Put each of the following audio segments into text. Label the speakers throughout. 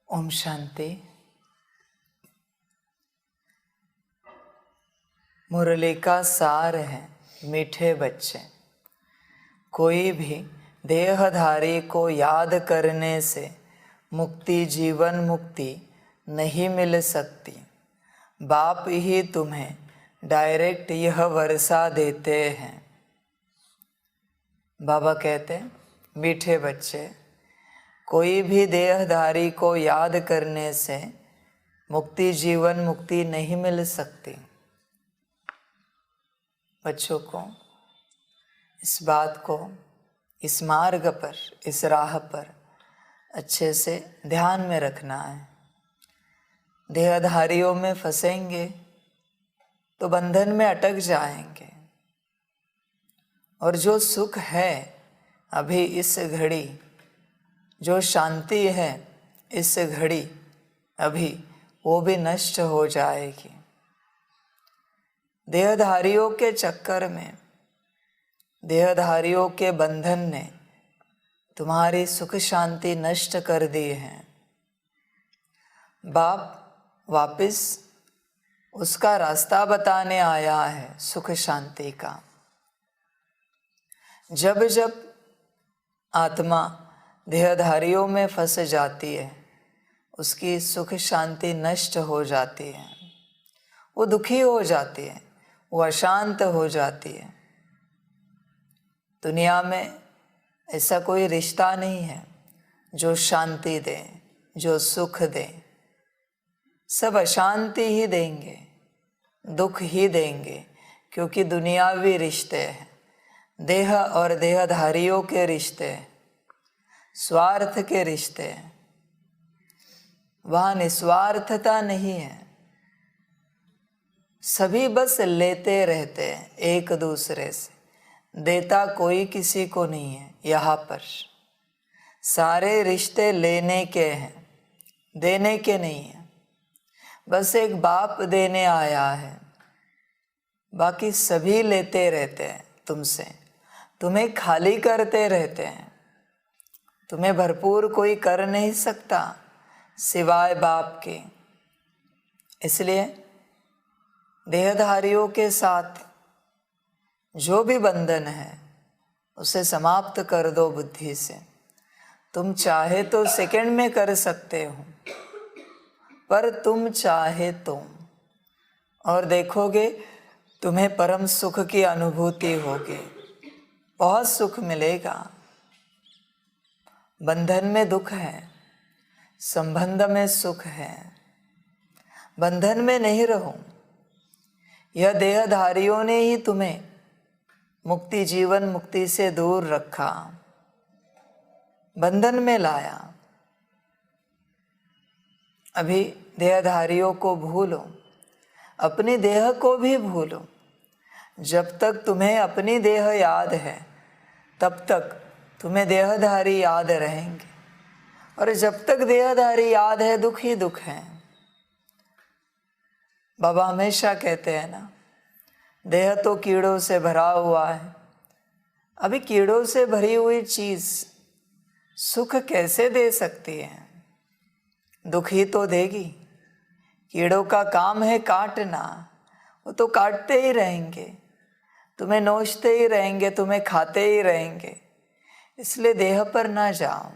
Speaker 1: ओम शांति। मुरली का सार है मीठे बच्चे। कोई भी देहधारी को याद करने से मुक्ति जीवन मुक्ति नहीं मिल सकती। बाप ही तुम्हें डायरेक्ट यह वर्षा देते हैं। बाबा कहते हैं मीठे बच्चे, कोई भी देहधारी को याद करने से मुक्ति जीवन मुक्ति नहीं मिल सकती। बच्चों को इस बात को, इस मार्ग पर, इस राह पर अच्छे से ध्यान में रखना है। देहधारियों में फंसेंगे तो बंधन में अटक जाएंगे, और जो सुख है अभी इस घड़ी, जो शांति है इस घड़ी अभी, वो भी नष्ट हो जाएगी। देहधारियों के चक्कर में, देहधारियों के बंधन ने तुम्हारी सुख शांति नष्ट कर दी है। बाप वापिस उसका रास्ता बताने आया है सुख शांति का। जब जब आत्मा देहधारियों में फंस जाती है, उसकी सुख शांति नष्ट हो जाती है, वो दुखी हो जाती है, वो अशांत हो जाती है। दुनिया में ऐसा कोई रिश्ता नहीं है जो शांति दे, जो सुख दे। सब अशांति ही देंगे, दुख ही देंगे, क्योंकि दुनियावी रिश्ते हैं, देह और देहधारियों के रिश्ते, स्वार्थ के रिश्ते। वहाँ निस्वार्थता नहीं है। सभी बस लेते रहते हैं एक दूसरे से, देता कोई किसी को नहीं है। यहाँ पर सारे रिश्ते लेने के हैं, देने के नहीं है। बस एक बाप देने आया है, बाकी सभी लेते रहते हैं तुमसे, तुम्हें खाली करते रहते हैं। तुम्हें भरपूर कोई कर नहीं सकता सिवाय बाप के। इसलिए देहधारियों के साथ जो भी बंधन है उसे समाप्त कर दो बुद्धि से। तुम चाहे तो सेकंड में कर सकते हो, पर तुम चाहे तो, और देखोगे तुम्हें परम सुख की अनुभूति होगी, बहुत सुख मिलेगा। बंधन में दुख है, संबंध में सुख है। बंधन में नहीं रहो। यह देहधारियों ने ही तुम्हें मुक्ति जीवन मुक्ति से दूर रखा, बंधन में लाया। अभी देहधारियों को भूलो, अपनी देह को भी भूलो। जब तक तुम्हें अपनी देह याद है तब तक तुम्हें देहधारी याद रहेंगे, और जब तक देहधारी याद है दुख ही दुख है। बाबा हमेशा कहते हैं ना, देह तो कीड़ों से भरा हुआ है। अभी कीड़ों से भरी हुई चीज सुख कैसे दे सकती है? दुख ही तो देगी। कीड़ों का काम है काटना, वो तो काटते ही रहेंगे, तुम्हें नोचते ही रहेंगे, तुम्हें खाते ही रहेंगे। इसलिए देह पर ना जाओ,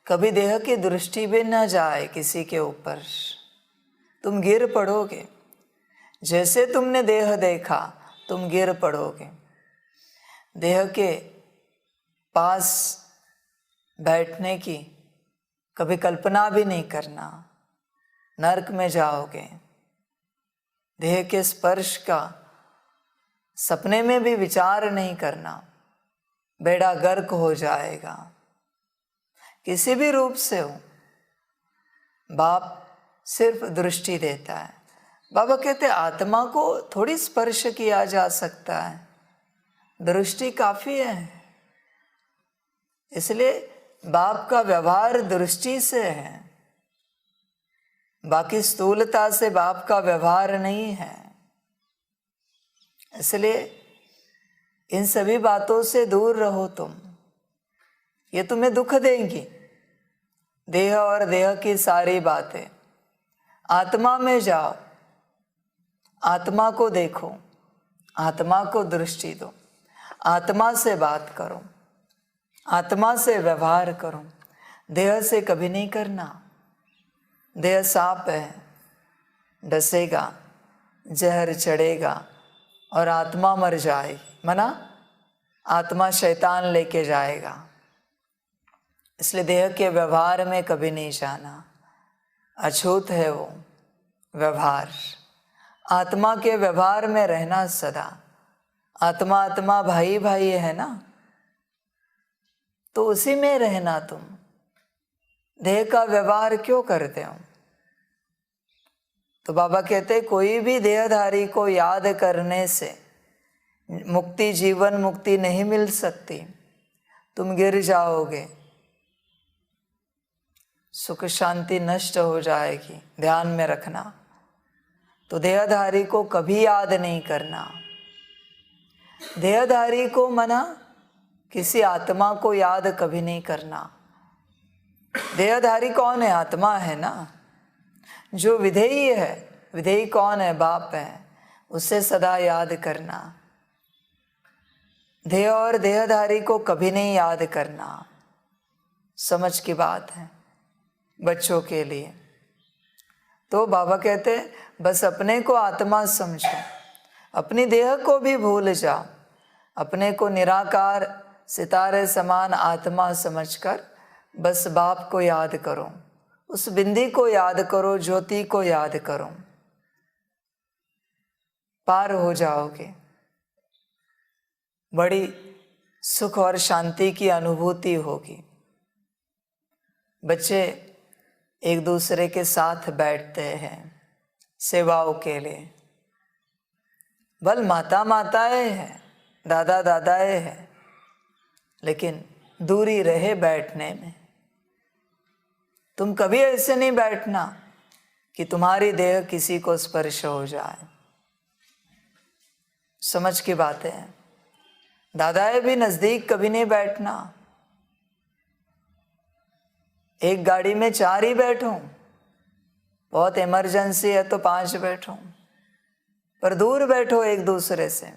Speaker 1: कभी देह की दृष्टि भी ना जाए किसी के ऊपर, तुम गिर पड़ोगे। जैसे तुमने देह देखा तुम गिर पड़ोगे। देह के पास बैठने की कभी कल्पना भी नहीं करना, नरक में जाओगे। देह के स्पर्श का सपने में भी विचार नहीं करना, बेड़ा गर्क हो जाएगा। किसी भी रूप से हो, बाप सिर्फ दृष्टि देता है। बाबा कहते आत्मा को थोड़ी स्पर्श किया जा सकता है, दृष्टि काफी है। इसलिए बाप का व्यवहार दृष्टि से है, बाकी स्थूलता से बाप का व्यवहार नहीं है। इसलिए इन सभी बातों से दूर रहो तुम, ये तुम्हें दुख देंगी। देह और देह की सारी बातें, आत्मा में जाओ, आत्मा को देखो, आत्मा को दृष्टि दो, आत्मा से बात करो, आत्मा से व्यवहार करो। देह से कभी नहीं करना। देह सांप है, डसेगा, जहर चढ़ेगा और आत्मा मर जाएगी। मना, आत्मा शैतान लेके जाएगा। इसलिए देह के व्यवहार में कभी नहीं जाना। अछूत है वो व्यवहार। आत्मा के व्यवहार में रहना सदा। आत्मा आत्मा भाई भाई है ना, तो उसी में रहना तुम। देह का व्यवहार क्यों करते हो? तो बाबा कहते कोई भी देहधारी को याद करने से मुक्ति, जीवन मुक्ति नहीं मिल सकती। तुम गिर जाओगे, सुख शांति नष्ट हो जाएगी। ध्यान में रखना। तो देहधारी को कभी याद नहीं करना। देहधारी को मना, किसी आत्मा को याद कभी नहीं करना। देहधारी कौन है? आत्मा है ना, जो विधेयी है। विधेयी कौन है? बाप है। उसे सदा याद करना। देह और देहधारी को कभी नहीं याद करना। समझ की बात है बच्चों के लिए। तो बाबा कहते बस अपने को आत्मा समझो, अपनी देह को भी भूल जाओ। अपने को निराकार सितारे समान आत्मा समझकर बस बाप को याद करो, उस बिंदी को याद करो, ज्योति को याद करो। पार हो जाओगे। बड़ी सुख और शांति की अनुभूति होगी। बच्चे एक दूसरे के साथ बैठते हैं सेवाओं के लिए। बल माता माताएं हैं, दादा दादाएं हैं, लेकिन दूरी रहे बैठने में। तुम कभी ऐसे नहीं बैठना कि तुम्हारी देह किसी को स्पर्श हो जाए। समझ की बातें हैं। दादाएं भी नजदीक कभी नहीं बैठना। एक गाड़ी में 4 ही बैठो, बहुत इमरजेंसी है तो 5 बैठो, पर दूर बैठो एक दूसरे से।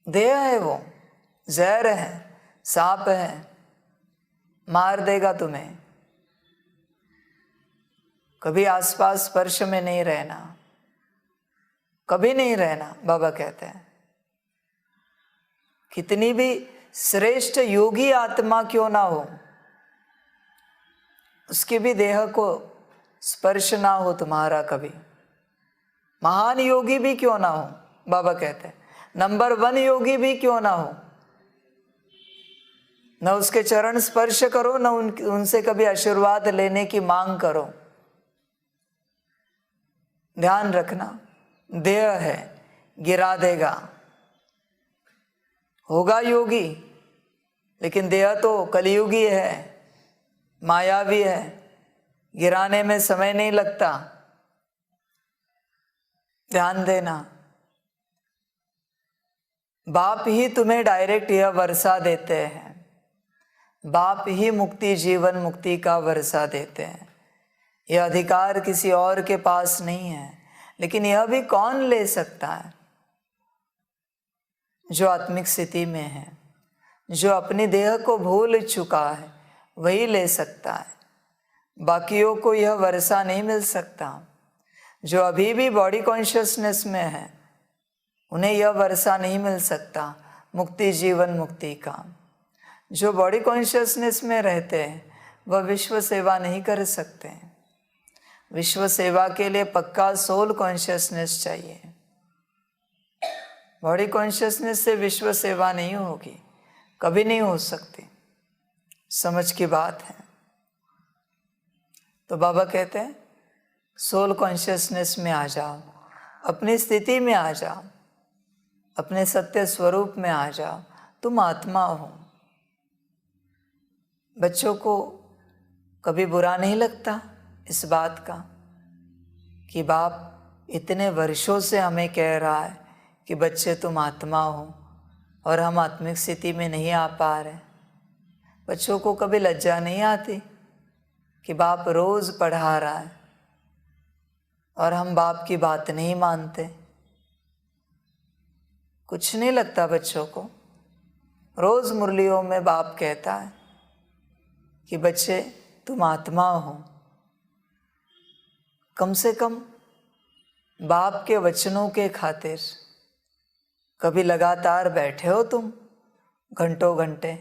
Speaker 1: देह है वो, जहर है, सांप है, मार देगा तुम्हें। कभी आसपास स्पर्श में नहीं रहना, कभी नहीं रहना। बाबा कहते हैं कितनी भी श्रेष्ठ योगी आत्मा क्यों ना हो, उसकी भी देह को स्पर्श ना हो तुम्हारा कभी। महान योगी भी क्यों ना हो, बाबा कहते हैं नंबर 1 योगी भी क्यों ना हो, न उसके चरण स्पर्श करो, न उनसे कभी आशीर्वाद लेने की मांग करो। ध्यान रखना, देह है, गिरा देगा। होगा योगी, लेकिन देह तो कलियुगी है, मायावी है, गिराने में समय नहीं लगता। ध्यान देना। बाप ही तुम्हें डायरेक्ट यह वर्षा देते हैं। बाप ही मुक्ति, जीवन मुक्ति का वर्षा देते हैं। यह अधिकार किसी और के पास नहीं है। लेकिन यह भी कौन ले सकता है? जो आत्मिक स्थिति में है, जो अपनी देह को भूल चुका है, वही ले सकता है। बाकियों को यह वर्षा नहीं मिल सकता। जो अभी भी बॉडी कॉन्शियसनेस में है, उन्हें यह वर्षा नहीं मिल सकता मुक्ति, जीवन मुक्ति का। जो बॉडी कॉन्शियसनेस में रहते हैं वह विश्व सेवा नहीं कर सकते। विश्व सेवा के लिए पक्का सोल कॉन्शियसनेस चाहिए। बॉडी कॉन्शियसनेस से विश्व सेवा नहीं होगी, कभी नहीं हो सकती। समझ की बात है। तो बाबा कहते हैं सोल कॉन्शियसनेस में आ जाओ, अपनी स्थिति में आ जाओ, अपने सत्य स्वरूप में आ जाओ। तुम आत्मा हो। बच्चों को कभी बुरा नहीं लगता इस बात का कि बाप इतने वर्षों से हमें कह रहा है कि बच्चे तुम आत्मा हो और हम आत्मिक स्थिति में नहीं आ पा रहे। बच्चों को कभी लज्जा नहीं आती कि बाप रोज पढ़ा रहा है और हम बाप की बात नहीं मानते? कुछ नहीं लगता बच्चों को? रोज मुरलियों में बाप कहता है कि बच्चे तुम आत्मा हो। कम से कम बाप के वचनों के खातिर कभी लगातार बैठे हो तुम घंटों घंटे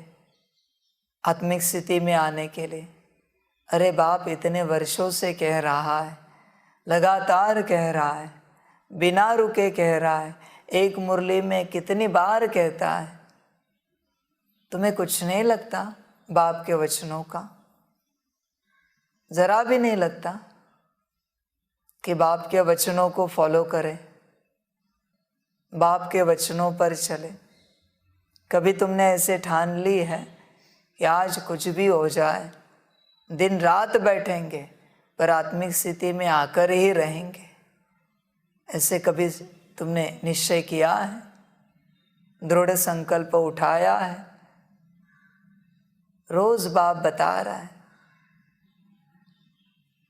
Speaker 1: आत्मिक स्थिति में आने के लिए? अरे बाप इतने वर्षों से कह रहा है, लगातार कह रहा है, बिना रुके कह रहा है, एक मुरली में कितनी बार कहता है। तुम्हें कुछ नहीं लगता बाप के वचनों का? जरा भी नहीं लगता कि बाप के वचनों को फॉलो करें, बाप के वचनों पर चले? कभी तुमने ऐसे ठान ली है कि आज कुछ भी हो जाए, दिन रात बैठेंगे पर आत्मिक स्थिति में आकर ही रहेंगे? ऐसे कभी तुमने निश्चय किया है, दृढ़ संकल्प उठाया है? रोज बाप बता रहा है।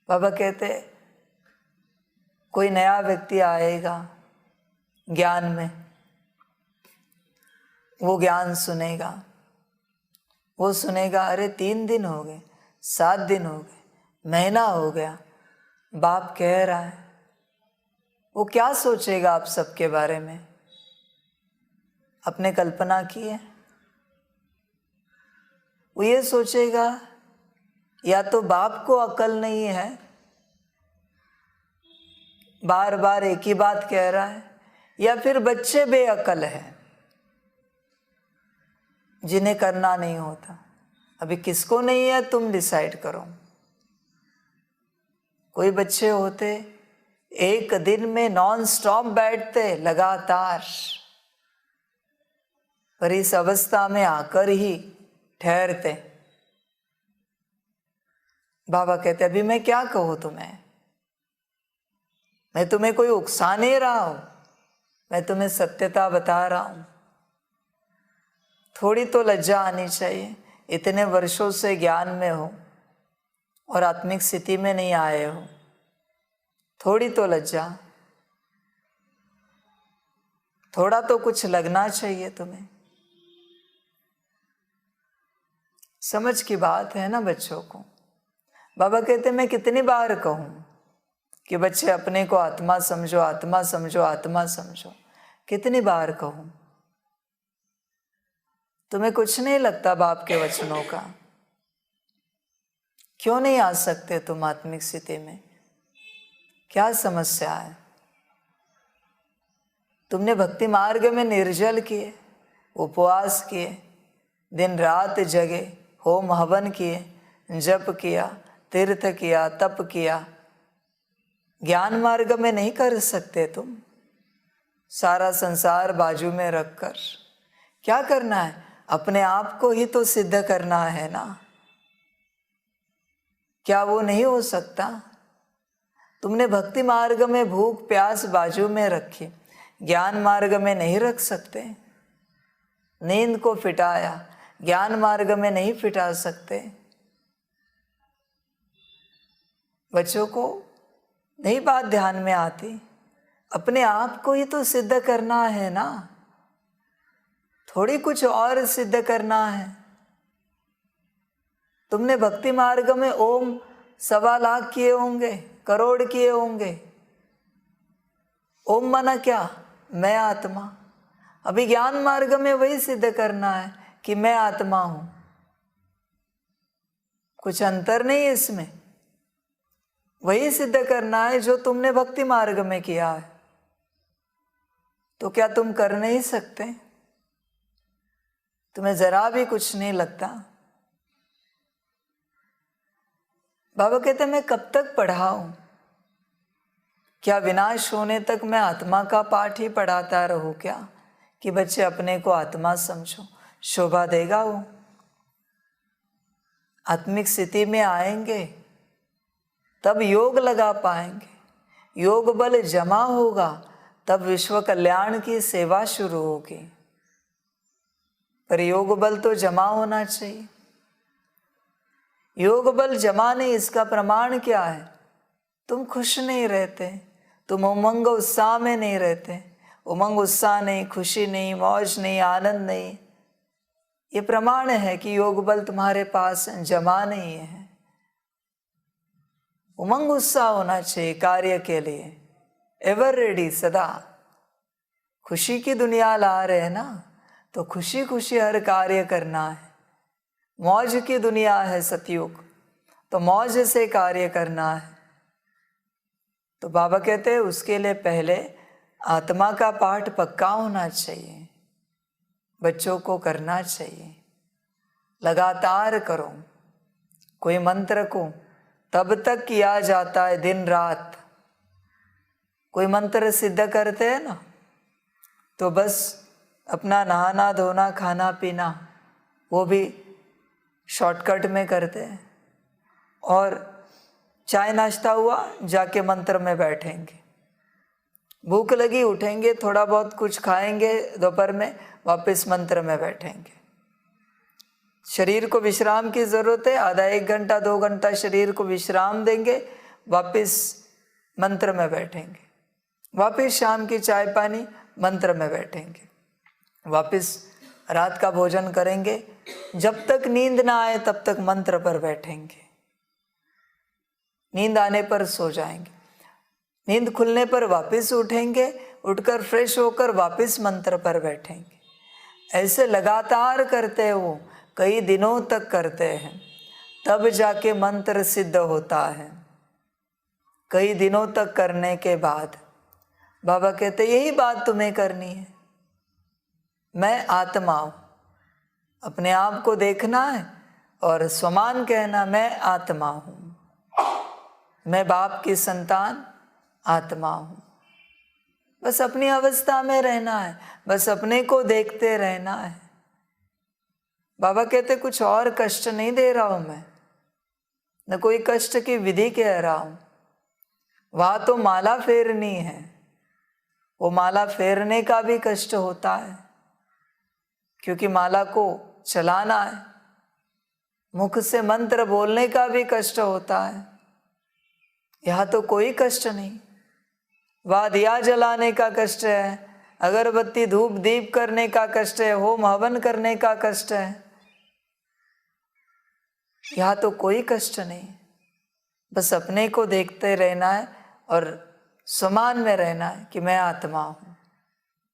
Speaker 1: बाबा कहते कोई नया व्यक्ति आएगा ज्ञान में, वो ज्ञान सुनेगा, वो सुनेगा अरे 3 दिन हो गए, 7 दिन हो गए, महीना हो गया, बाप कह रहा है। वो क्या सोचेगा आप सबके बारे में? अपने कल्पना की है? वो ये सोचेगा या तो बाप को अकल नहीं है, बार बार एक ही बात कह रहा है, या फिर बच्चे बेअकल हैं जिन्हें करना नहीं होता। अभी किसको नहीं है तुम डिसाइड करो। कोई बच्चे होते एक दिन में नॉन स्टॉप बैठते लगातार, पर इस अवस्था में आकर ही ठहरते। बाबा कहते अभी मैं क्या कहूँ तुम्हें? मैं तुम्हें कोई उकसा नहीं रहा हूं, मैं तुम्हें सत्यता बता रहा हूं। थोड़ी तो लज्जा आनी चाहिए। इतने वर्षों से ज्ञान में हो और आत्मिक स्थिति में नहीं आए हो, थोड़ी तो लज्जा, थोड़ा तो कुछ लगना चाहिए तुम्हें। समझ की बात है ना बच्चों को। बाबा कहते मैं कितनी बार कहूं कि बच्चे अपने को आत्मा समझो, आत्मा समझो, आत्मा समझो। कितनी बार कहूं? तुम्हें कुछ नहीं लगता बाप के वचनों का? क्यों नहीं आ सकते तुम आत्मिक स्थिति में? क्या समस्या है? तुमने भक्ति मार्ग में निर्जल किए, उपवास किए, दिन रात जगे, होम हवन किए, जप किया, तीर्थ किया, तप किया। ज्ञान मार्ग में नहीं कर सकते तुम? सारा संसार बाजू में रखकर क्या करना है? अपने आप को ही तो सिद्ध करना है ना। क्या वो नहीं हो सकता? तुमने भक्ति मार्ग में भूख प्यास बाजू में रखी, ज्ञान मार्ग में नहीं रख सकते? नींद को फिटाया, ज्ञान मार्ग में नहीं फिटा सकते? बच्चों को नहीं बात ध्यान में आती? अपने आप को ही तो सिद्ध करना है ना, थोड़ी कुछ और सिद्ध करना है। तुमने भक्ति मार्ग में ओम 1.25 लाख किए होंगे, करोड़ किए होंगे। ओम माना क्या? मैं आत्मा। अभी ज्ञान मार्ग में वही सिद्ध करना है कि मैं आत्मा हूं। कुछ अंतर नहीं है इसमें, वही सिद्ध करना है जो तुमने भक्ति मार्ग में किया है। तो क्या तुम कर नहीं सकते? तुम्हें जरा भी कुछ नहीं लगता? बाबा कहते मैं कब तक पढ़ाऊं? क्या विनाश होने तक मैं आत्मा का पाठ ही पढ़ाता रहूं क्या, कि बच्चे अपने को आत्मा समझो? शोभा देगा वो? आत्मिक स्थिति में आएंगे तब योग लगा पाएंगे, योग बल जमा होगा तब विश्व कल्याण की सेवा शुरू होगी। पर योग बल तो जमा होना चाहिए। योग बल जमा नहीं, इसका प्रमाण क्या है? तुम खुश नहीं रहते, तुम उमंग उत्साह में नहीं रहते। उमंग उत्साह नहीं, खुशी नहीं, मौज नहीं, आनंद नहीं, ये प्रमाण है कि योग बल तुम्हारे पास जमा नहीं है। उमंग उत्साह होना चाहिए कार्य के लिए, एवर रेडी, सदा। खुशी की दुनिया ला रहे हैं ना, तो खुशी खुशी हर कार्य करना है। मौज की दुनिया है सतयुग, तो मौज से कार्य करना है। तो बाबा कहते हैं उसके लिए पहले आत्मा का पाठ पक्का होना चाहिए, बच्चों को करना चाहिए, लगातार करो। कोई मंत्र को तब तक किया जाता है दिन रात। कोई मंत्र सिद्ध करते हैं ना, तो बस अपना नहाना धोना खाना पीना वो भी शॉर्टकट में करते हैं, और चाय नाश्ता हुआ जाके मंत्र में बैठेंगे, भूख लगी उठेंगे थोड़ा बहुत कुछ खाएंगे, दोपहर में वापस मंत्र में बैठेंगे। शरीर को विश्राम की ज़रूरत है, आधा 1 घंटा 2 घंटा शरीर को विश्राम देंगे, वापस मंत्र में बैठेंगे। वापस शाम की चाय पानी मंत्र में बैठेंगे, वापस रात का भोजन करेंगे। जब तक नींद ना आए तब तक मंत्र पर बैठेंगे। नींद आने पर सो जाएंगे, नींद खुलने पर वापस उठेंगे, उठकर फ्रेश होकर वापस मंत्र पर बैठेंगे। ऐसे लगातार करते हैं, वो कई दिनों तक करते हैं, तब जाके मंत्र सिद्ध होता है। कई दिनों तक करने के बाद बाबा कहते यही बात तुम्हें करनी है, मैं आत्मा हूँ। अपने आप को देखना है और स्वमान कहना, मैं आत्मा हूँ, मैं बाप की संतान आत्मा हूँ। बस अपनी अवस्था में रहना है, बस अपने को देखते रहना है। बाबा कहते कुछ और कष्ट नहीं दे रहा हूँ मैं, न कोई कष्ट की विधि कह रहा हूँ। वहाँ तो माला फेरनी है, वो माला फेरने का भी कष्ट होता है, क्योंकि माला को चलाना है। मुख से मंत्र बोलने का भी कष्ट होता है। यहाँ तो कोई कष्ट नहीं। वहाँ दिया जलाने का कष्ट है, अगरबत्ती धूप दीप करने का कष्ट है, होम हवन करने का कष्ट है। यहाँ तो कोई कष्ट नहीं, बस अपने को देखते रहना है और समान में रहना है कि मैं आत्मा हूँ,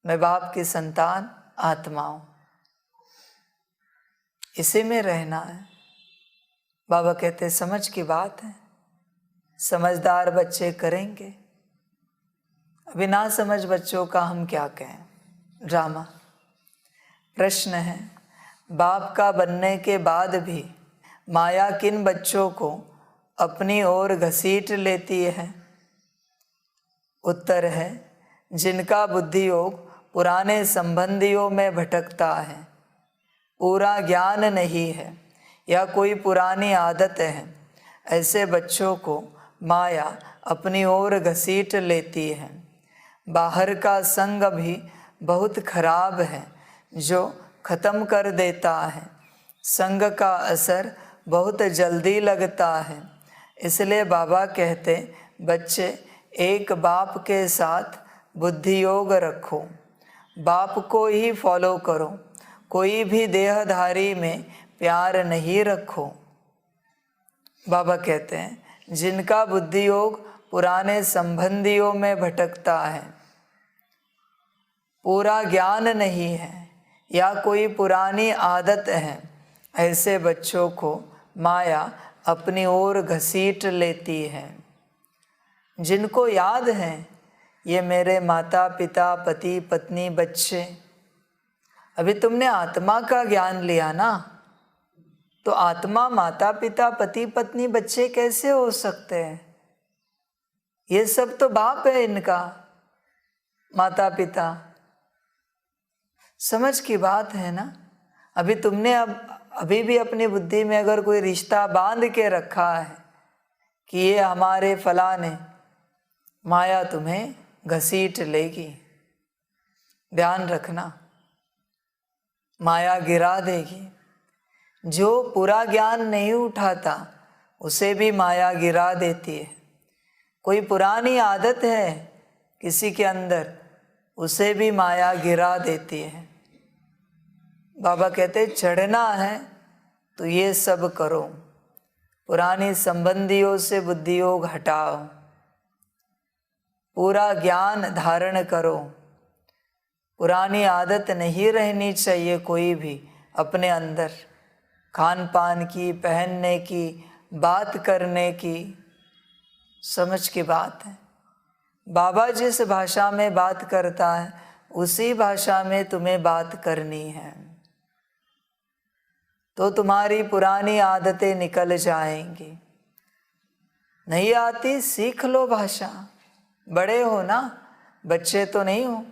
Speaker 1: मैं बाप की संतान आत्मा हूँ। इसी में रहना है। बाबा कहते समझ की बात है, समझदार बच्चे करेंगे। अभी ना समझ बच्चों का हम क्या कहें, ड्रामा। प्रश्न है, बाप का बनने के बाद भी माया किन बच्चों को अपनी ओर घसीट लेती है? उत्तर है, जिनका बुद्धि योग पुराने संबंधियों में भटकता है, पूरा ज्ञान नहीं है या कोई पुरानी आदत है, ऐसे बच्चों को माया अपनी ओर घसीट लेती है। बाहर का संग भी बहुत खराब है जो ख़त्म कर देता है। संग का असर बहुत जल्दी लगता है। इसलिए बाबा कहते बच्चे एक बाप के साथ बुद्धि योग रखो, बाप को ही फॉलो करो, कोई भी देहधारी में प्यार नहीं रखो। बाबा कहते हैं जिनका बुद्धि योग पुराने संबंधियों में भटकता है, पूरा ज्ञान नहीं है या कोई पुरानी आदत है, ऐसे बच्चों को माया अपनी ओर घसीट लेती है। जिनको याद है ये मेरे माता पिता पति पत्नी बच्चे, अभी तुमने आत्मा का ज्ञान लिया ना, तो आत्मा माता पिता पति पत्नी बच्चे कैसे हो सकते हैं? ये सब तो बाप है इनका, माता पिता। समझ की बात है ना। अभी तुमने अभी भी अपनी बुद्धि में अगर कोई रिश्ता बांध के रखा है कि ये हमारे फलाने, माया तुम्हें घसीट लेगी। ध्यान रखना, माया गिरा देगी। जो पूरा ज्ञान नहीं उठाता उसे भी माया गिरा देती है। कोई पुरानी आदत है किसी के अंदर, उसे भी माया गिरा देती है। बाबा कहते चढ़ना है तो ये सब करो, पुरानी संबंधियों से बुद्धि योग हटाओ, पूरा ज्ञान धारण करो। पुरानी आदत नहीं रहनी चाहिए कोई भी अपने अंदर, खान पान की, पहनने की, बात करने की। समझ की बात है, बाबा जिस भाषा में बात करता है उसी भाषा में तुम्हें बात करनी है, तो तुम्हारी पुरानी आदतें निकल जाएंगी। नहीं आती सीख लो भाषा, बड़े हो ना, बच्चे तो नहीं हो।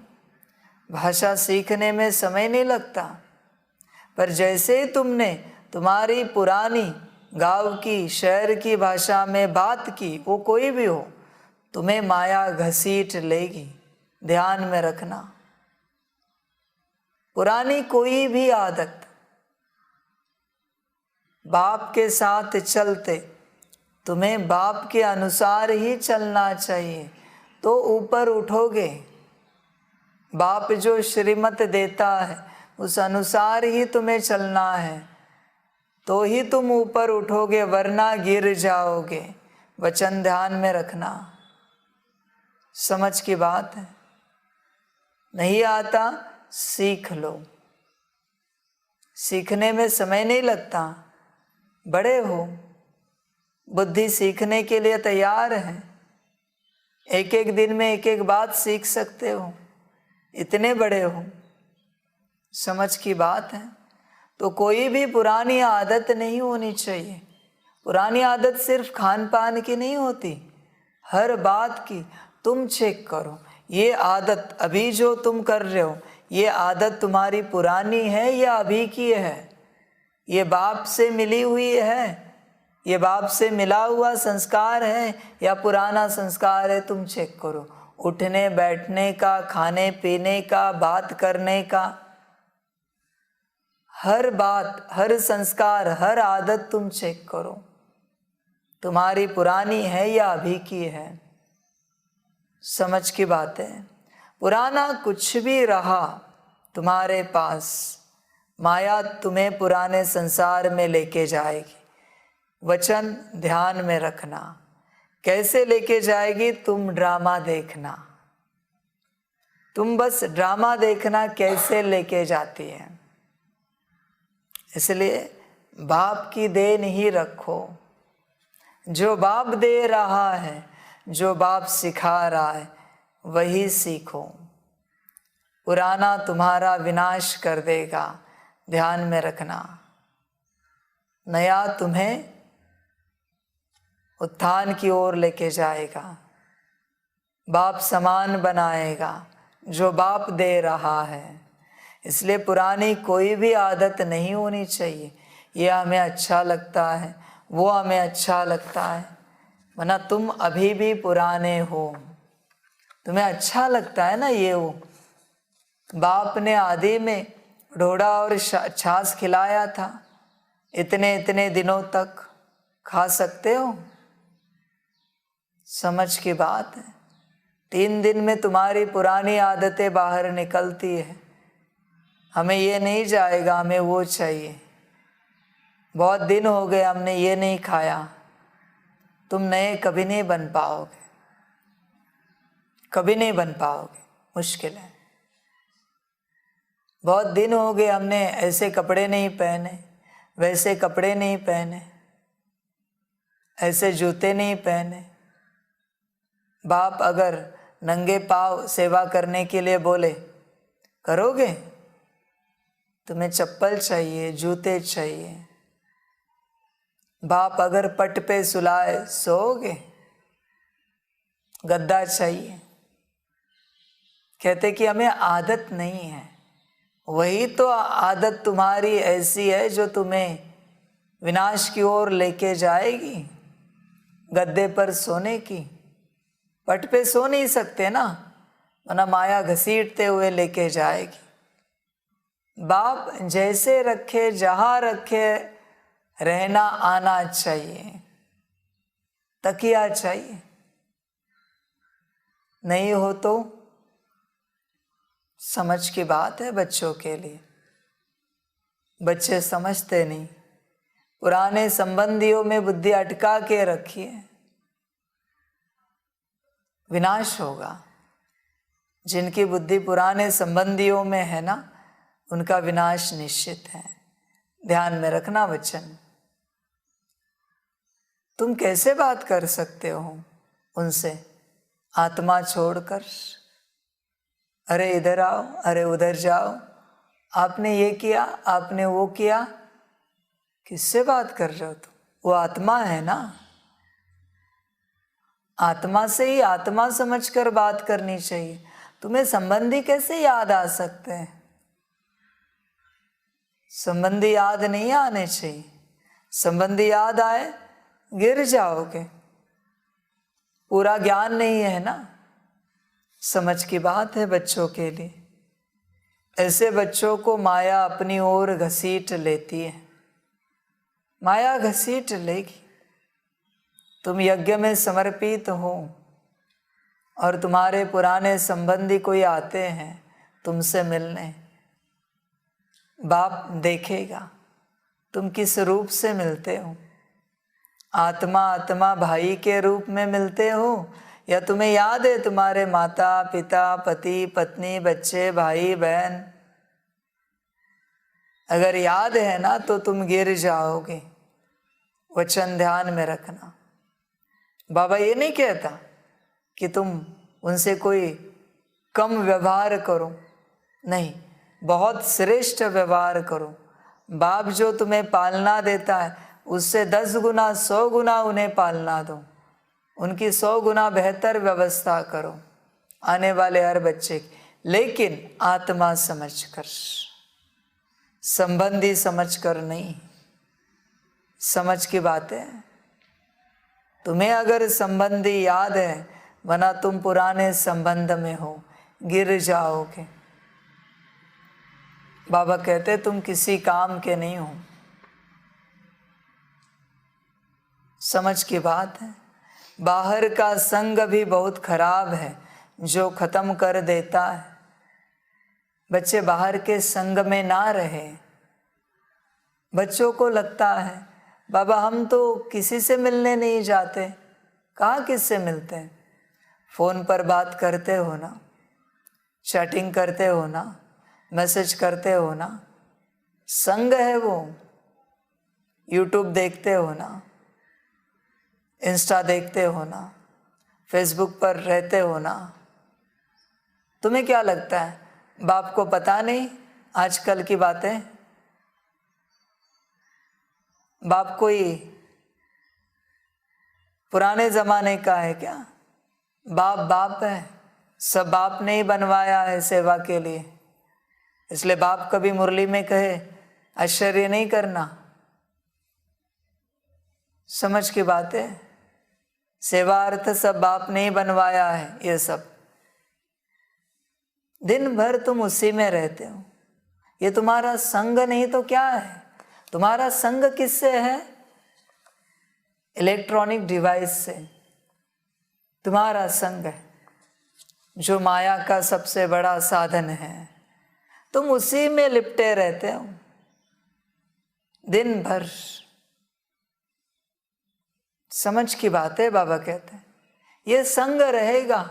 Speaker 1: भाषा सीखने में समय नहीं लगता, पर जैसे ही तुमने तुम्हारी पुरानी गांव की, शहर की भाषा में बात की, वो कोई भी हो, तुम्हें माया घसीट लेगी। ध्यान में रखना, पुरानी कोई भी आदत, बाप के साथ चलते तुम्हें बाप के अनुसार ही चलना चाहिए, तो ऊपर उठोगे। बाप जो श्रीमत देता है उस अनुसार ही तुम्हें चलना है, तो ही तुम ऊपर उठोगे, वरना गिर जाओगे। वचन ध्यान में रखना। समझ की बात है। नहीं आता सीख लो, सीखने में समय नहीं लगता। बड़े हो, बुद्धि सीखने के लिए तैयार है, एक एक दिन में एक एक बात सीख सकते हो, इतने बड़े हो। समझ की बात है। तो कोई भी पुरानी आदत नहीं होनी चाहिए। पुरानी आदत सिर्फ खान पान की नहीं होती, हर बात की तुम चेक करो। ये आदत अभी जो तुम कर रहे हो, ये आदत तुम्हारी पुरानी है या अभी की है? ये बाप से मिली हुई है, ये बाप से मिला हुआ संस्कार है या पुराना संस्कार है? तुम चेक करो। उठने बैठने का, खाने पीने का, बात करने का, हर बात, हर संस्कार, हर आदत तुम चेक करो, तुम्हारी पुरानी है या अभी की है। समझ की बात है। पुराना कुछ भी रहा तुम्हारे पास, माया तुम्हें पुराने संसार में लेके जाएगी। वचन ध्यान में रखना। कैसे लेके जाएगी? तुम ड्रामा देखना, तुम बस ड्रामा देखना कैसे लेके जाती है। इसलिए बाप की देन ही रखो। जो बाप दे रहा है, जो बाप सिखा रहा है, वही सीखो। पुराना तुम्हारा विनाश कर देगा, ध्यान में रखना। नया तुम्हें उत्थान की ओर लेके जाएगा, बाप समान बनाएगा जो बाप दे रहा है। इसलिए पुरानी कोई भी आदत नहीं होनी चाहिए। ये हमें अच्छा लगता है, वो हमें अच्छा लगता है, वरना तुम अभी भी पुराने हो। तुम्हें अच्छा लगता है ना ये वो। बाप ने आदि में ढोड़ा और छाछ खिलाया था, इतने इतने दिनों तक खा सकते हो। समझ की बात है। 3 दिन में तुम्हारी पुरानी आदतें बाहर निकलती है। हमें ये नहीं जाएगा, हमें वो चाहिए। बहुत दिन हो गए हमने ये नहीं खाया। तुम नए कभी नहीं बन पाओगे, कभी नहीं बन पाओगे, मुश्किल है। बहुत दिन हो गए हमने ऐसे कपड़े नहीं पहने, वैसे कपड़े नहीं पहने, ऐसे जूते नहीं पहने। बाप अगर नंगे पाँव सेवा करने के लिए बोले, करोगे? तुम्हें चप्पल चाहिए, जूते चाहिए। बाप अगर पट पे सुलाए, सोओगे? गद्दा चाहिए। कहते कि हमें आदत नहीं है। वही तो आदत तुम्हारी ऐसी है जो तुम्हें विनाश की ओर लेके जाएगी। गद्दे पर सोने की, पट पे सो नहीं सकते ना, वरना माया घसीटते हुए लेके जाएगी। बाप जैसे रखे, जहाँ रखे, रहना आना चाहिए, तकिया चाहिए, नहीं हो तो समझ की बात है बच्चों के लिए। बच्चे समझते नहीं, पुराने संबंधियों में बुद्धि अटका के रखी है, विनाश होगा। जिनकी बुद्धि पुराने संबंधियों में है ना, उनका विनाश निश्चित है। ध्यान में रखना वचन। तुम कैसे बात कर सकते हो उनसे आत्मा छोड़कर? अरे इधर आओ, अरे उधर जाओ, आपने ये किया, आपने वो किया। किससे बात कर रहे हो तुम? वो आत्मा है ना, आत्मा से ही आत्मा समझकर बात करनी चाहिए। तुम्हें संबंधी कैसे याद आ सकते हैं? संबंधी याद नहीं आने चाहिए। संबंधी याद आए गिर जाओगे, पूरा ज्ञान नहीं है ना। समझ की बात है बच्चों के लिए। ऐसे बच्चों को माया अपनी ओर घसीट लेती है, माया घसीट लेगी। तुम यज्ञ में समर्पित हो और तुम्हारे पुराने संबंधी कोई आते हैं तुमसे मिलने, बाप देखेगा तुम किस रूप से मिलते हो। आत्मा आत्मा भाई के रूप में मिलते हो, या तुम्हें याद है तुम्हारे माता पिता, पति पत्नी, बच्चे, भाई बहन? अगर याद है ना तो तुम गिर जाओगे। वचन ध्यान में रखना। बाबा ये नहीं कहता कि तुम उनसे कोई कम व्यवहार करो, नहीं, बहुत श्रेष्ठ व्यवहार करो। बाप जो तुम्हें पालना देता है उससे 10 गुना 100 गुना उन्हें पालना दो, उनकी 100 गुना बेहतर व्यवस्था करो आने वाले हर बच्चे की। लेकिन आत्मा समझकर, संबंधी समझकर नहीं। समझ की बात है। तुम्हें अगर संबंधी याद है, वरना तुम पुराने संबंध में हो, गिर जाओगे। बाबा कहते तुम किसी काम के नहीं हो। समझ की बात है। बाहर का संग भी बहुत खराब है जो खत्म कर देता है। बच्चे बाहर के संग में ना रहे। बच्चों को लगता है बाबा हम तो किसी से मिलने नहीं जाते। कहाँ किससे मिलते हैं? फ़ोन पर बात करते हो ना, चैटिंग करते हो ना, मैसेज करते हो ना, संग है वो। यूट्यूब देखते हो ना, इंस्टा देखते हो ना, फेसबुक पर रहते हो ना। तुम्हें क्या लगता है बाप को पता नहीं आजकल की बातें? बाप कोई पुराने ज़माने का है क्या? बाप बाप है, सब बाप ने ही बनवाया है सेवा के लिए। इसलिए बाप कभी मुरली में कहे आश्चर्य नहीं करना। समझ की बात है। सेवा अर्थ सब बाप ने ही बनवाया है। ये सब दिन भर तुम उसी में रहते हो। ये तुम्हारा संग नहीं तो क्या है? तुम्हारा संग किससे है? इलेक्ट्रॉनिक डिवाइस से तुम्हारा संग है, जो माया का सबसे बड़ा साधन है। तुम उसी में लिपटे रहते हो दिन भर। समझ की बात है। बाबा कहते हैं ये संग रहेगा,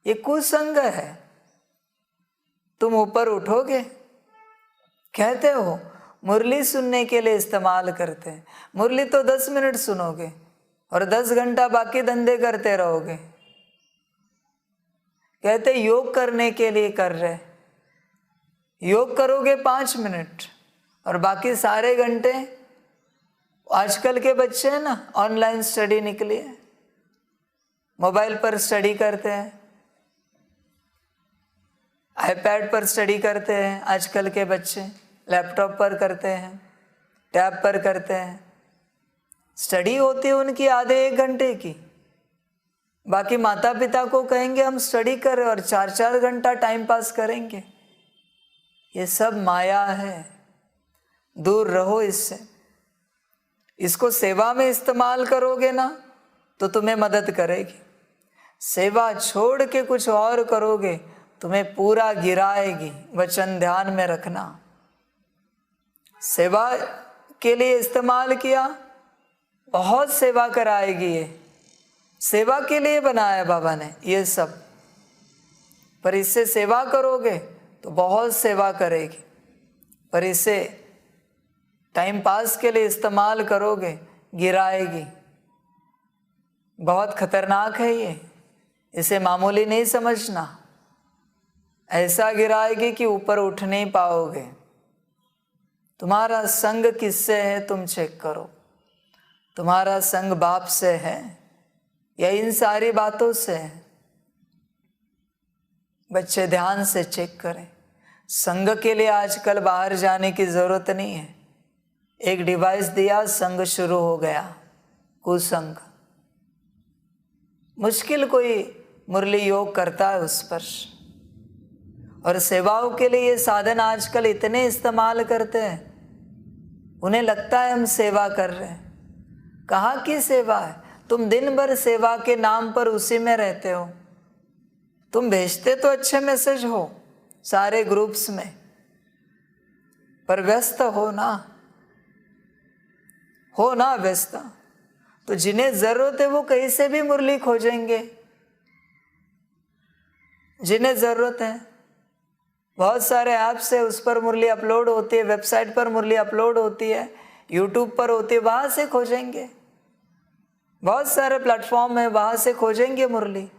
Speaker 1: ये कुसंग है। तुम ऊपर उठोगे। कहते हो मुरली सुनने के लिए इस्तेमाल करते हैं। मुरली तो 10 मिनट सुनोगे और 10 घंटा बाकी धंधे करते रहोगे। कहते योग करने के लिए कर रहे, योग करोगे 5 मिनट और बाकी सारे घंटे। आजकल के बच्चे हैं ना, ऑनलाइन स्टडी निकली है, मोबाइल पर स्टडी करते हैं, आईपैड पर स्टडी करते हैं। आजकल के बच्चे लैपटॉप पर करते हैं, टैब पर करते हैं। स्टडी होती है उनकी आधे 1 घंटे की। बाकी माता पिता को कहेंगे हम स्टडी करें और 4-4 घंटा टाइम पास करेंगे। ये सब माया है, दूर रहो इससे। इसको सेवा में इस्तेमाल करोगे ना तो तुम्हें मदद करेगी। सेवा छोड़ के कुछ और करोगे तुम्हें पूरा गिराएगी। वचन ध्यान में रखना। सेवा के लिए इस्तेमाल किया, बहुत सेवा कराएगी। ये सेवा के लिए बनाया बाबा ने ये सब, पर इससे सेवा करोगे तो बहुत सेवा करेगी। पर इसे टाइम पास के लिए इस्तेमाल करोगे, गिराएगी। बहुत खतरनाक है ये, इसे मामूली नहीं समझना। ऐसा गिराएगी कि ऊपर उठ नहीं पाओगे। तुम्हारा संग किससे है तुम चेक करो। तुम्हारा संग बाप से है या इन सारी बातों से है? बच्चे ध्यान से चेक करें। संग के लिए आजकल बाहर जाने की जरूरत नहीं है। एक डिवाइस दिया, संग शुरू हो गया, कुसंग। मुश्किल कोई मुरली योग करता है उस पर। और सेवाओं के लिए ये साधन आजकल इतने इस्तेमाल करते हैं, उन्हें लगता है हम सेवा कर रहे हैं। कहाँ की सेवा है? तुम दिन भर सेवा के नाम पर उसी में रहते हो। तुम भेजते तो अच्छे मैसेज हो सारे ग्रुप्स में, पर व्यस्त हो ना व्यस्त। तो जिन्हें जरूरत है वो कहीं से भी मुरली खोजेंगे। जिन्हें जरूरत है, बहुत सारे ऐप्स है, उस पर मुरली अपलोड होती है, वेबसाइट पर मुरली अपलोड होती है, यूट्यूब पर होती है, वहां से खोजेंगे। बहुत सारे प्लेटफॉर्म है, वहां से खोजेंगे मुरली।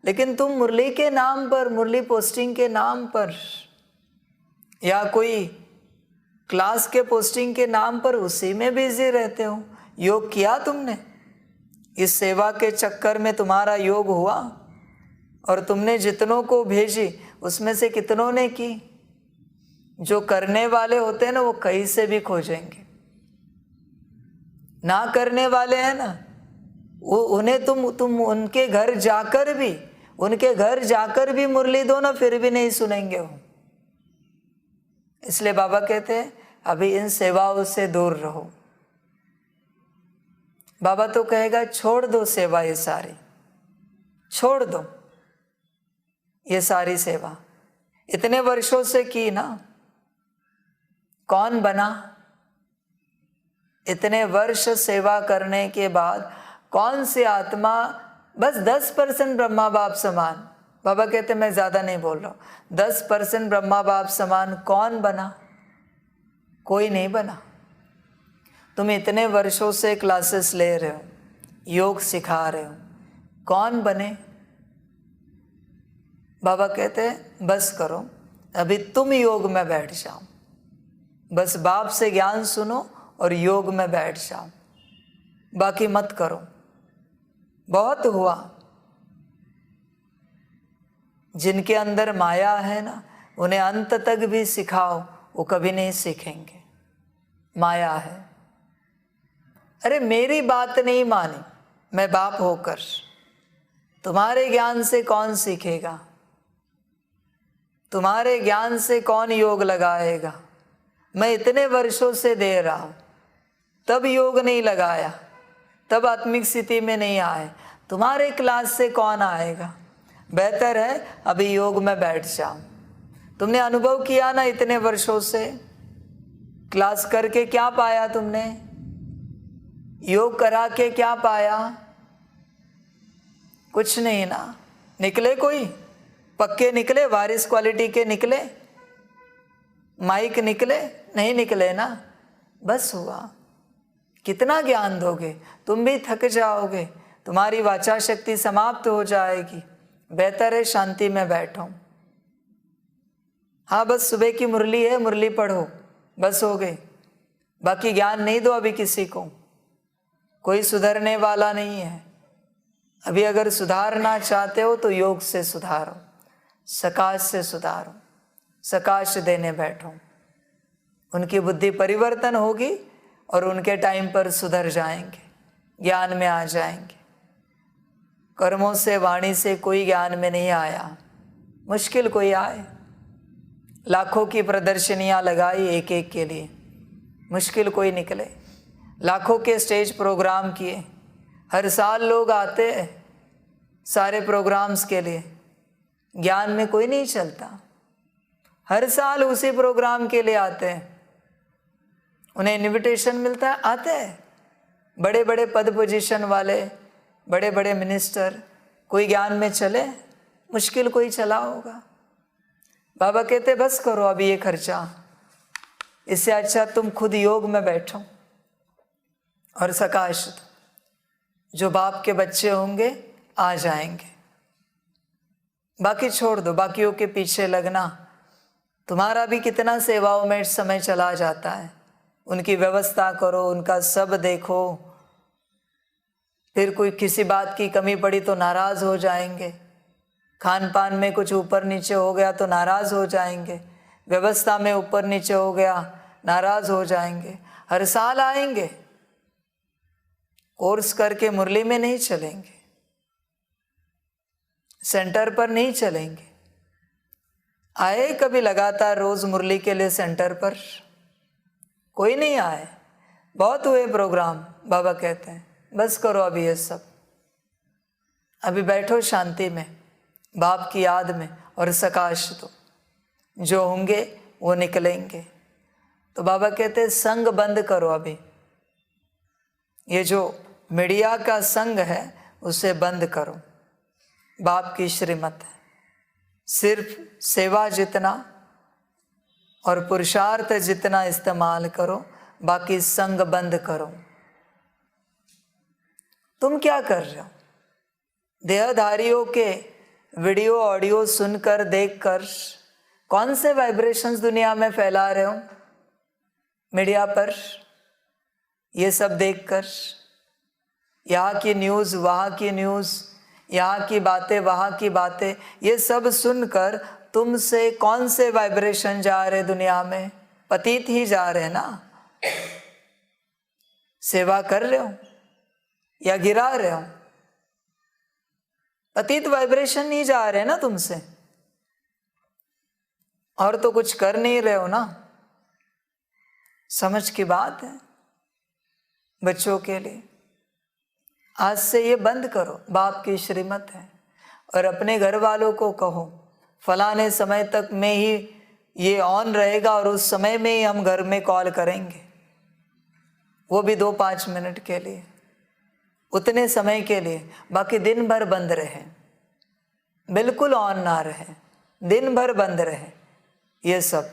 Speaker 1: लेकिन तुम मुरली के नाम पर, मुरली पोस्टिंग के नाम पर, या कोई क्लास के पोस्टिंग के नाम पर उसी में बिजी रहते हो। योग किया तुमने? इस सेवा के चक्कर में तुम्हारा योग हुआ? और तुमने जितनों को भेजी उसमें से कितनों ने की? जो करने वाले होते हैं ना, वो कहीं से भी खोजेंगे। ना करने वाले हैं ना, वो उन्हें तुम उनके घर जाकर भी मुरली दो ना, फिर भी नहीं सुनेंगे वो। इसलिए बाबा कहते हैं अभी इन सेवाओं से दूर रहो। बाबा तो कहेगा छोड़ दो सेवा, ये सारी छोड़ दो, ये सारी सेवा इतने वर्षों से की ना। कौन बना? इतने वर्ष सेवा करने के बाद कौन सी आत्मा बस 10% ब्रह्मा बाप समान, बाबा कहते मैं ज्यादा नहीं बोल रहा हूं, 10% ब्रह्मा बाप समान कौन बना? कोई नहीं बना। तुम इतने वर्षों से क्लासेस ले रहे हो, योग सिखा रहे हो, कौन बने? बाबा कहते हैं बस करो, अभी तुम योग में बैठ जाओ। बस बाप से ज्ञान सुनो और योग में बैठ जाओ, बाकी मत करो। बहुत हुआ। जिनके अंदर माया है ना, उन्हें अंत तक भी सिखाओ, वो कभी नहीं सीखेंगे। माया है। अरे मेरी बात नहीं मानी, मैं बाप होकर, तुम्हारे ज्ञान से कौन सीखेगा? तुम्हारे ज्ञान से कौन योग लगाएगा? मैं इतने वर्षों से दे रहा हूं, तब योग नहीं लगाया, तब आत्मिक स्थिति में नहीं आए, तुम्हारे क्लास से कौन आएगा? बेहतर है अभी योग में बैठ जाओ। तुमने अनुभव किया ना इतने वर्षों से, क्लास करके क्या पाया तुमने? योग करा के क्या पाया? कुछ नहीं ना। निकले कोई? पक्के निकले? वारिस क्वालिटी के निकले? माइक निकले? नहीं निकले ना। बस हुआ। कितना ज्ञान दोगे? तुम भी थक जाओगे, तुम्हारी वाचा शक्ति समाप्त हो जाएगी। बेहतर है शांति में बैठो। हाँ, बस सुबह की मुरली है, मुरली पढ़ो, बस हो गई। बाकी ज्ञान नहीं दो अभी किसी को। कोई सुधरने वाला नहीं है अभी। अगर सुधारना चाहते हो तो योग से सुधारो, सकाश से सुधारो, सकाश देने बैठो। उनकी बुद्धि परिवर्तन होगी और उनके टाइम पर सुधर जाएंगे, ज्ञान में आ जाएंगे। कर्मों से, वाणी से कोई ज्ञान में नहीं आया। मुश्किल कोई आए। लाखों की प्रदर्शनियां लगाई एक एक के लिए, मुश्किल कोई निकले। लाखों के स्टेज प्रोग्राम किए, हर साल लोग आते हैं सारे प्रोग्राम्स के लिए, ज्ञान में कोई नहीं चलता। हर साल उसी प्रोग्राम के लिए आते हैं, उन्हें इनविटेशन मिलता है, आते हैं बड़े बड़े पद पोजीशन वाले, बड़े बड़े मिनिस्टर, कोई ज्ञान में चले? मुश्किल कोई चला होगा। बाबा कहते बस करो अभी ये खर्चा, इससे अच्छा तुम खुद योग में बैठो और सकाश जो बाप के बच्चे होंगे आ जाएंगे। बाकी छोड़ दो, बाकियों के पीछे लगना, तुम्हारा भी कितना सेवाओं में समय चला जाता है। उनकी व्यवस्था करो, उनका सब देखो, फिर कोई किसी बात की कमी पड़ी तो नाराज हो जाएंगे, खान पान में कुछ ऊपर नीचे हो गया तो नाराज हो जाएंगे, व्यवस्था में ऊपर नीचे हो गया नाराज हो जाएंगे। हर साल आएंगे, कोर्स करके मुरली में नहीं चलेंगे, सेंटर पर नहीं चलेंगे। आए कभी लगातार रोज मुरली के लिए सेंटर पर? कोई नहीं आए। बहुत हुए प्रोग्राम। बाबा कहते हैं बस करो अभी ये सब, अभी बैठो शांति में, बाप की याद में, और सकाश दो, जो होंगे वो निकलेंगे। तो बाबा कहते हैं संग बंद करो अभी, ये जो मीडिया का संग है उसे बंद करो। बाप की श्रीमत है, सिर्फ सेवा जितना और पुरुषार्थ जितना इस्तेमाल करो, बाकी संग बंद करो। तुम क्या कर रहे हो? देहधारियों के वीडियो ऑडियो सुनकर देखकर कौन से वाइब्रेशंस दुनिया में फैला रहे हो मीडिया पर? ये सब देखकर, यहाँ की न्यूज़ वहाँ की न्यूज़, यहाँ की बातें वहाँ की बातें, ये सब सुनकर तुमसे कौन से वाइब्रेशन जा रहे दुनिया में? पतित ही जा रहे ना। सेवा कर रहे हो या गिरा रहे हो? पतित वाइब्रेशन नहीं जा रहे ना तुमसे, और तो कुछ कर नहीं रहे हो ना। समझ की बात है बच्चों के लिए। आज से ये बंद करो, बाप की श्रीमत है। और अपने घर वालों को कहो फलाने समय तक में ही ये ऑन रहेगा और उस समय में ही हम घर में कॉल करेंगे, वो भी 2-5 मिनट के लिए, उतने समय के लिए। बाकी दिन भर बंद रहे, बिल्कुल ऑन ना रहे, दिन भर बंद रहे ये सब।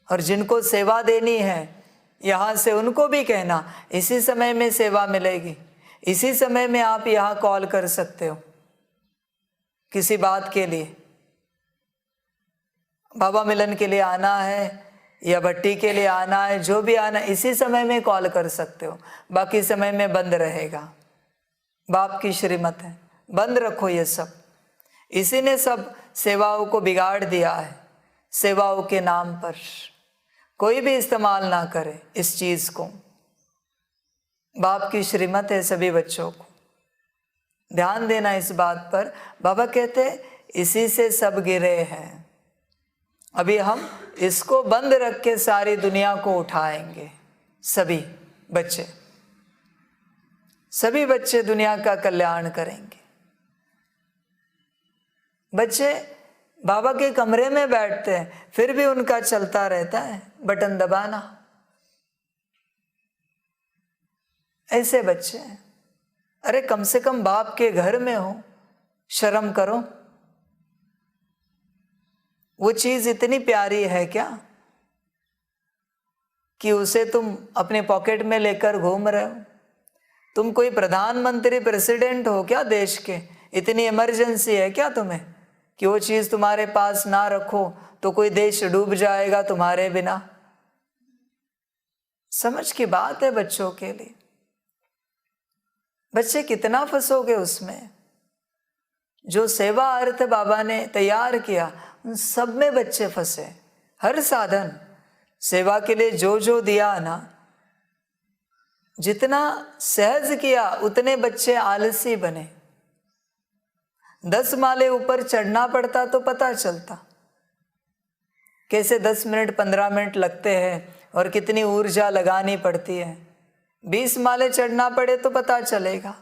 Speaker 1: और जिनको सेवा देनी है यहाँ से उनको भी कहना इसी समय में सेवा मिलेगी, इसी समय में आप यहाँ कॉल कर सकते हो किसी बात के लिए। बाबा मिलन के लिए आना है या भट्टी के लिए आना है, जो भी आना, इसी समय में कॉल कर सकते हो, बाकी समय में बंद रहेगा। बाप की श्रीमत है, बंद रखो ये सब। इसी ने सब सेवाओं को बिगाड़ दिया है। सेवाओं के नाम पर कोई भी इस्तेमाल ना करे इस चीज को। बाप की श्रीमत है सभी बच्चों को ध्यान देना इस बात पर। बाबा कहते इसी से सब गिरे हैं। अभी हम इसको बंद रख के सारी दुनिया को उठाएंगे। सभी बच्चे दुनिया का कल्याण करेंगे। बच्चे बाबा के कमरे में बैठते हैं, फिर भी उनका चलता रहता है बटन दबाना। ऐसे बच्चे, अरे कम से कम बाप के घर में हो, शर्म करो। वो चीज इतनी प्यारी है क्या कि उसे तुम अपने पॉकेट में लेकर घूम रहे हो? तुम कोई प्रधानमंत्री प्रेसिडेंट हो क्या देश के? इतनी इमरजेंसी है क्या तुम्हें कि वो चीज तुम्हारे पास ना रखो तो कोई देश डूब जाएगा तुम्हारे बिना? समझ की बात है बच्चों के लिए। बच्चे कितना फंसोगे उसमें। जो सेवा अर्थ बाबा ने तैयार किया उन सब में बच्चे फंसे। हर साधन सेवा के लिए जो जो दिया ना, जितना सहज किया उतने बच्चे आलसी बने। 10 माले ऊपर चढ़ना पड़ता तो पता चलता कैसे 10 मिनट 15 मिनट लगते हैं और कितनी ऊर्जा लगानी पड़ती है। 20 माले चढ़ना पड़े तो पता चलेगा।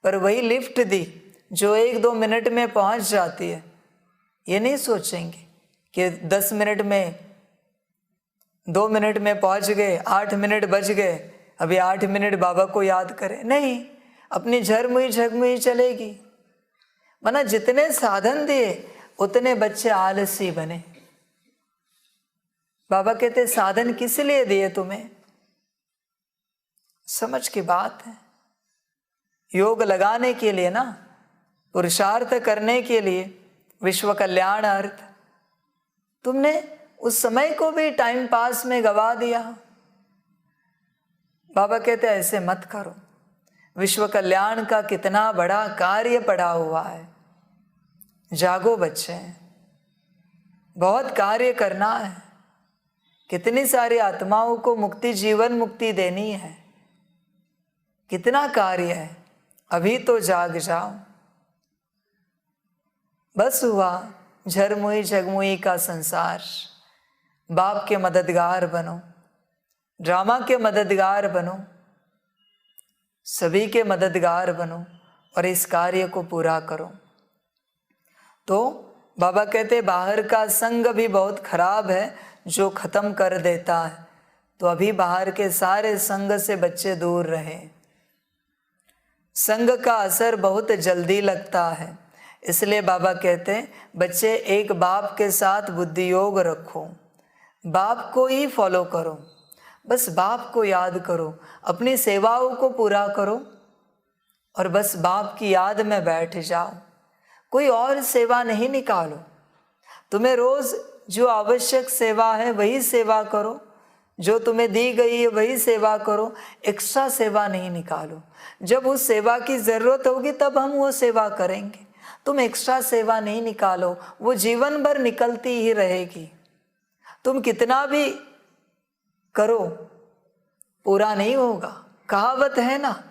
Speaker 1: पर वही लिफ्ट दी जो 1-2 मिनट में पहुंच जाती है, ये नहीं सोचेंगे कि 10 मिनट में, 2 मिनट में पहुंच गए, 8 मिनट बच गए, अभी 8 मिनट बाबा को याद करें। नहीं, अपनी झरमुई झगमुई चलेगी। माना जितने साधन दिए उतने बच्चे आलसी बने। बाबा कहते साधन किस लिए दिए तुम्हें? समझ की बात है। योग लगाने के लिए ना, पुरुषार्थ करने के लिए, विश्व कल्याण अर्थ। तुमने उस समय को भी टाइम पास में गवा दिया। बाबा कहते ऐसे मत करो। विश्व कल्याण का कितना बड़ा कार्य पड़ा हुआ है। जागो बच्चे, बहुत कार्य करना है। कितनी सारी आत्माओं को मुक्ति, जीवन मुक्ति देनी है। कितना कार्य है, अभी तो जाग जाओ। बस हुआ झरमुई झगमुई का संसार। बाप के मददगार बनो, ड्रामा के मददगार बनो, सभी के मददगार बनो और इस कार्य को पूरा करो। तो बाबा कहते बाहर का संग भी बहुत खराब है जो खत्म कर देता है। तो अभी बाहर के सारे संग से बच्चे दूर रहे। संग का असर बहुत जल्दी लगता है, इसलिए बाबा कहते बच्चे एक बाप के साथ बुद्धि योग रखो, बाप को ही फॉलो करो, बस बाप को याद करो, अपनी सेवाओं को पूरा करो और बस बाप की याद में बैठ जाओ। कोई और सेवा नहीं निकालो। तुम्हें रोज जो आवश्यक सेवा है वही सेवा करो, जो तुम्हें दी गई है वही सेवा करो, एक्स्ट्रा सेवा नहीं निकालो। जब उस सेवा की ज़रूरत होगी तब हम वो सेवा करेंगे। तुम एक्स्ट्रा सेवा नहीं निकालो, वो जीवन भर निकलती ही रहेगी। तुम कितना भी करो पूरा नहीं होगा। कहावत है ना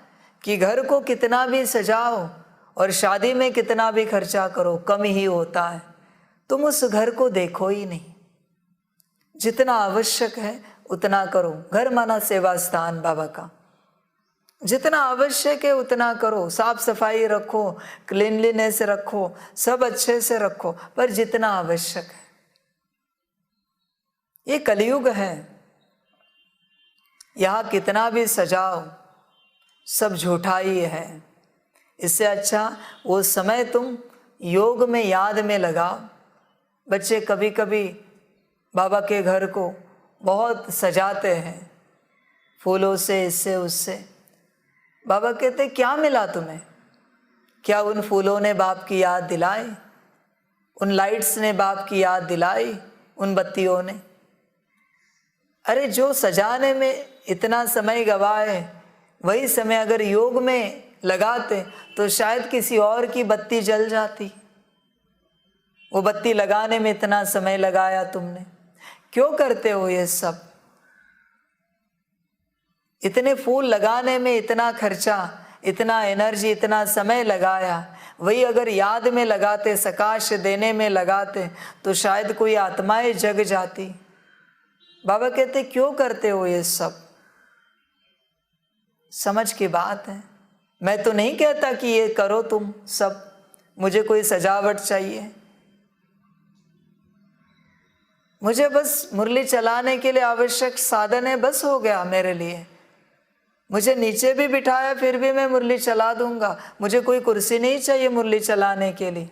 Speaker 1: कि घर को कितना भी सजाओ और शादी में कितना भी खर्चा करो कम ही होता है। तुम उस घर को देखो ही नहीं। जितना आवश्यक है उतना करो। घर माना सेवा स्थान बाबा का। जितना आवश्यक है उतना करो, साफ सफाई रखो, क्लीनलीनेस रखो, सब अच्छे से रखो, पर जितना आवश्यक है। ये कलयुग है, यहाँ कितना भी सजाओ सब झूठा ही है। इससे अच्छा वो समय तुम योग में, याद में लगाओ। बच्चे कभी कभी बाबा के घर को बहुत सजाते हैं फूलों से, इससे उससे। बाबा कहते क्या मिला तुम्हें? क्या उन फूलों ने बाप की याद दिलाई? उन लाइट्स ने बाप की याद दिलाई? उन बत्तियों ने? अरे जो सजाने में इतना समय गवाए वही समय अगर योग में लगाते तो शायद किसी और की बत्ती जल जाती। वो बत्ती लगाने में इतना समय लगाया तुमने, क्यों करते हो ये सब? इतने फूल लगाने में इतना खर्चा, इतना एनर्जी, इतना समय लगाया, वही अगर याद में लगाते, सकाश देने में लगाते तो शायद कोई आत्माएं जग जाती। बाबा कहते क्यों करते हो ये सब? समझ की बात है। मैं तो नहीं कहता कि ये करो तुम सब, मुझे कोई सजावट चाहिए। मुझे बस मुरली चलाने के लिए आवश्यक साधन है, बस हो गया मेरे लिए। मुझे नीचे भी बिठाया फिर भी मैं मुरली चला दूंगा। मुझे कोई कुर्सी नहीं चाहिए मुरली चलाने के लिए।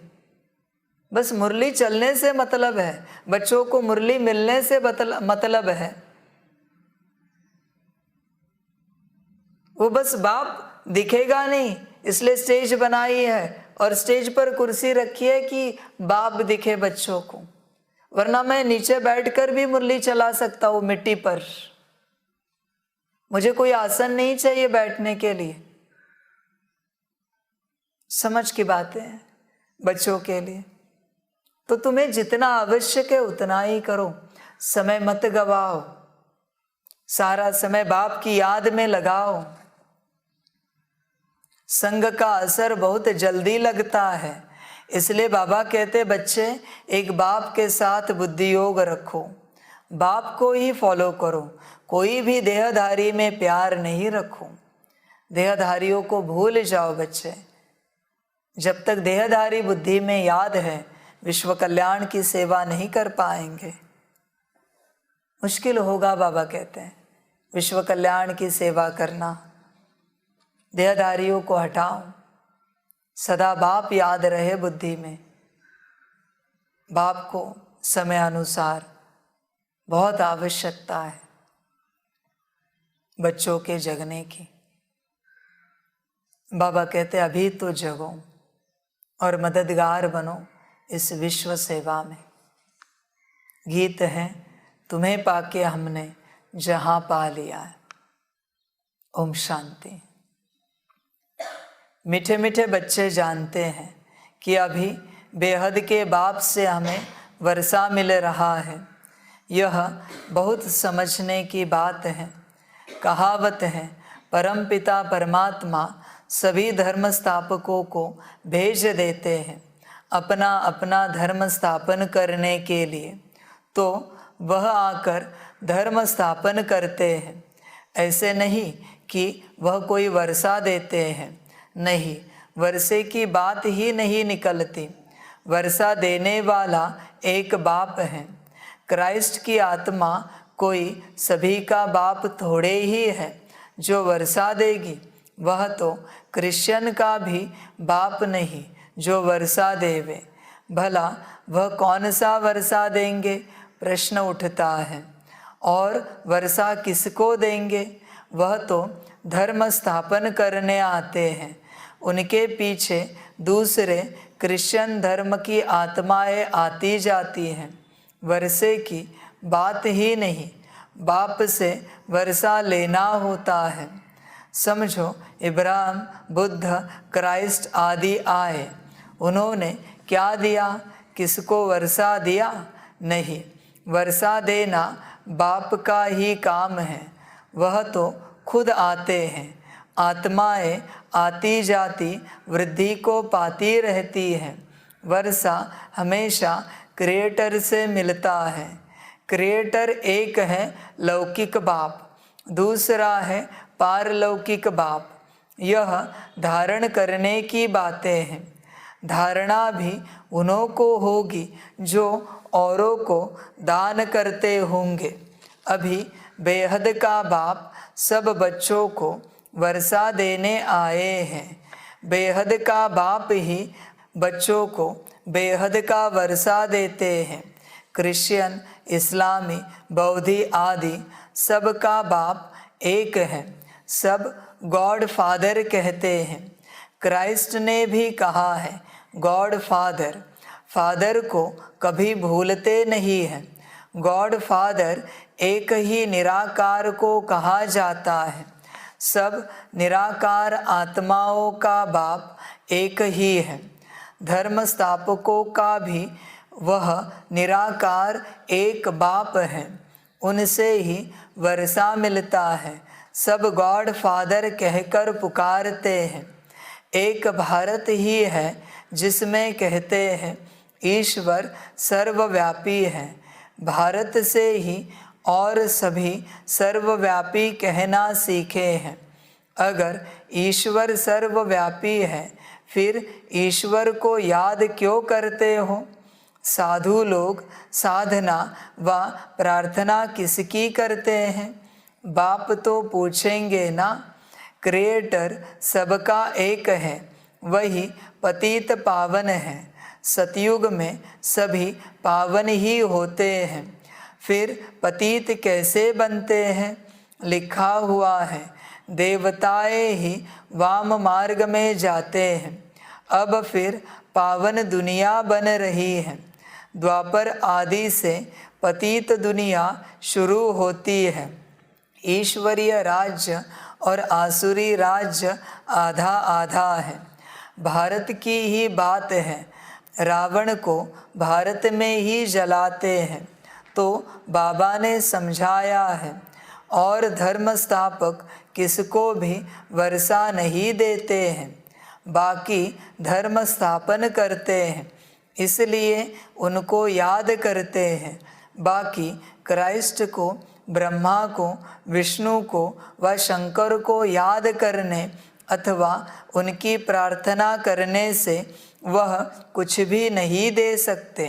Speaker 1: बस मुरली चलने से मतलब है, बच्चों को मुरली मिलने से मतलब है। वो बस बाप दिखेगा नहीं इसलिए स्टेज बनाई है और स्टेज पर कुर्सी रखी है कि बाप दिखे बच्चों को, वरना मैं नीचे बैठकर भी मुरली चला सकता हूँ मिट्टी पर। मुझे कोई आसन नहीं चाहिए बैठने के लिए। समझ की बातें हैं बच्चों के लिए। तो तुम्हें जितना आवश्यक है उतना ही करो, समय मत गवाओ, सारा समय बाप की याद में लगाओ। संग का असर बहुत जल्दी लगता है, इसलिए बाबा कहते बच्चे एक बाप के साथ बुद्धि योग रखो, बाप को ही फॉलो करो, कोई भी देहधारी में प्यार नहीं रखो। देहधारियों को भूल जाओ बच्चे। जब तक देहधारी बुद्धि में याद है, विश्व कल्याण की सेवा नहीं कर पाएंगे। मुश्किल होगा, बाबा कहते हैं, विश्व कल्याण की सेवा करना। देहधारियों को हटाओ, सदा बाप याद रहे बुद्धि में। बाप को समय अनुसार बहुत आवश्यकता है बच्चों के जगने की। बाबा कहते अभी तो जगो और मददगार बनो इस विश्व सेवा में। गीत है, तुम्हें पाके हमने जहां पा लिया है। ओम शांति। मीठे मीठे बच्चे जानते हैं कि अभी बेहद के बाप से हमें वर्षा मिल रहा है। यह बहुत समझने की बात है। कहावत है, परमपिता परमात्मा सभी धर्म स्थापकों को भेज देते हैं अपना अपना धर्म स्थापन करने के लिए, तो वह आकर धर्म स्थापन करते हैं। ऐसे नहीं कि वह कोई वर्षा देते हैं, नहीं, वर्षे की बात ही नहीं निकलती। वर्षा देने वाला एक बाप है। क्राइस्ट की आत्मा कोई सभी का बाप थोड़े ही है जो वर्षा देगी। वह तो क्रिश्चियन का भी बाप नहीं जो वर्षा देवे। भला वह कौन सा वर्षा देंगे, प्रश्न उठता है। और वर्षा किसको देंगे? वह तो धर्म स्थापन करने आते हैं। उनके पीछे दूसरे क्रिश्चियन धर्म की आत्माएं आती जाती हैं। वर्षे की बात ही नहीं, बाप से वर्षा लेना होता है। समझो, इब्राहिम, बुद्ध, क्राइस्ट आदि आए, उन्होंने क्या दिया? किसको वर्षा दिया? नहीं, वर्षा देना बाप का ही काम है। वह तो खुद आते हैं। आत्माएं आती जाती वृद्धि को पाती रहती हैं। वर्षा हमेशा क्रिएटर से मिलता है। क्रिएटर एक है लौकिक बाप, दूसरा है पारलौकिक बाप। यह धारण करने की बातें हैं। धारणा भी उन्हों को होगी जो औरों को दान करते होंगे। अभी बेहद का बाप सब बच्चों को वर्षा देने आए हैं। बेहद का बाप ही बच्चों को बेहद का वर्षा देते हैं। क्रिश्चियन, इस्लामी, बौद्धि आदि सब का बाप एक है। सब गॉड फादर कहते हैं। क्राइस्ट ने भी कहा है गॉड फादर। फादर को कभी भूलते नहीं हैं। गॉड फादर एक ही निराकार को कहा जाता है। सब निराकार आत्माओं का बाप एक ही है। धर्म स्थापकों का भी वह निराकार एक बाप है। उनसे ही वर्षा मिलता है। सब गॉड फादर कहकर पुकारते हैं। एक भारत ही है जिसमें कहते हैं ईश्वर सर्वव्यापी है। भारत से ही और सभी सर्वव्यापी कहना सीखे हैं। अगर ईश्वर सर्वव्यापी है, फिर ईश्वर को याद क्यों करते हो? साधु लोग साधना व प्रार्थना किसकी करते हैं? बाप तो पूछेंगे ना। क्रिएटर सबका एक है, वही पतित पावन है। सतयुग में सभी पावन ही होते हैं, फिर पतित कैसे बनते हैं? लिखा हुआ है देवताएं ही वाम मार्ग में जाते हैं। अब फिर पावन दुनिया बन रही है। द्वापर आदि से पतित दुनिया शुरू होती है। ईश्वरीय राज्य और आसुरी राज्य आधा आधा है। भारत की ही बात है। रावण को भारत में ही जलाते हैं, तो बाबा ने समझाया है। और धर्म स्थापक किसको भी वर्षा नहीं देते हैं, बाकी धर्म स्थापन करते हैं, इसलिए उनको याद करते हैं। बाकी क्राइस्ट को, ब्रह्मा को, विष्णु को व शंकर को याद करने अथवा उनकी प्रार्थना करने से वह कुछ भी नहीं दे सकते।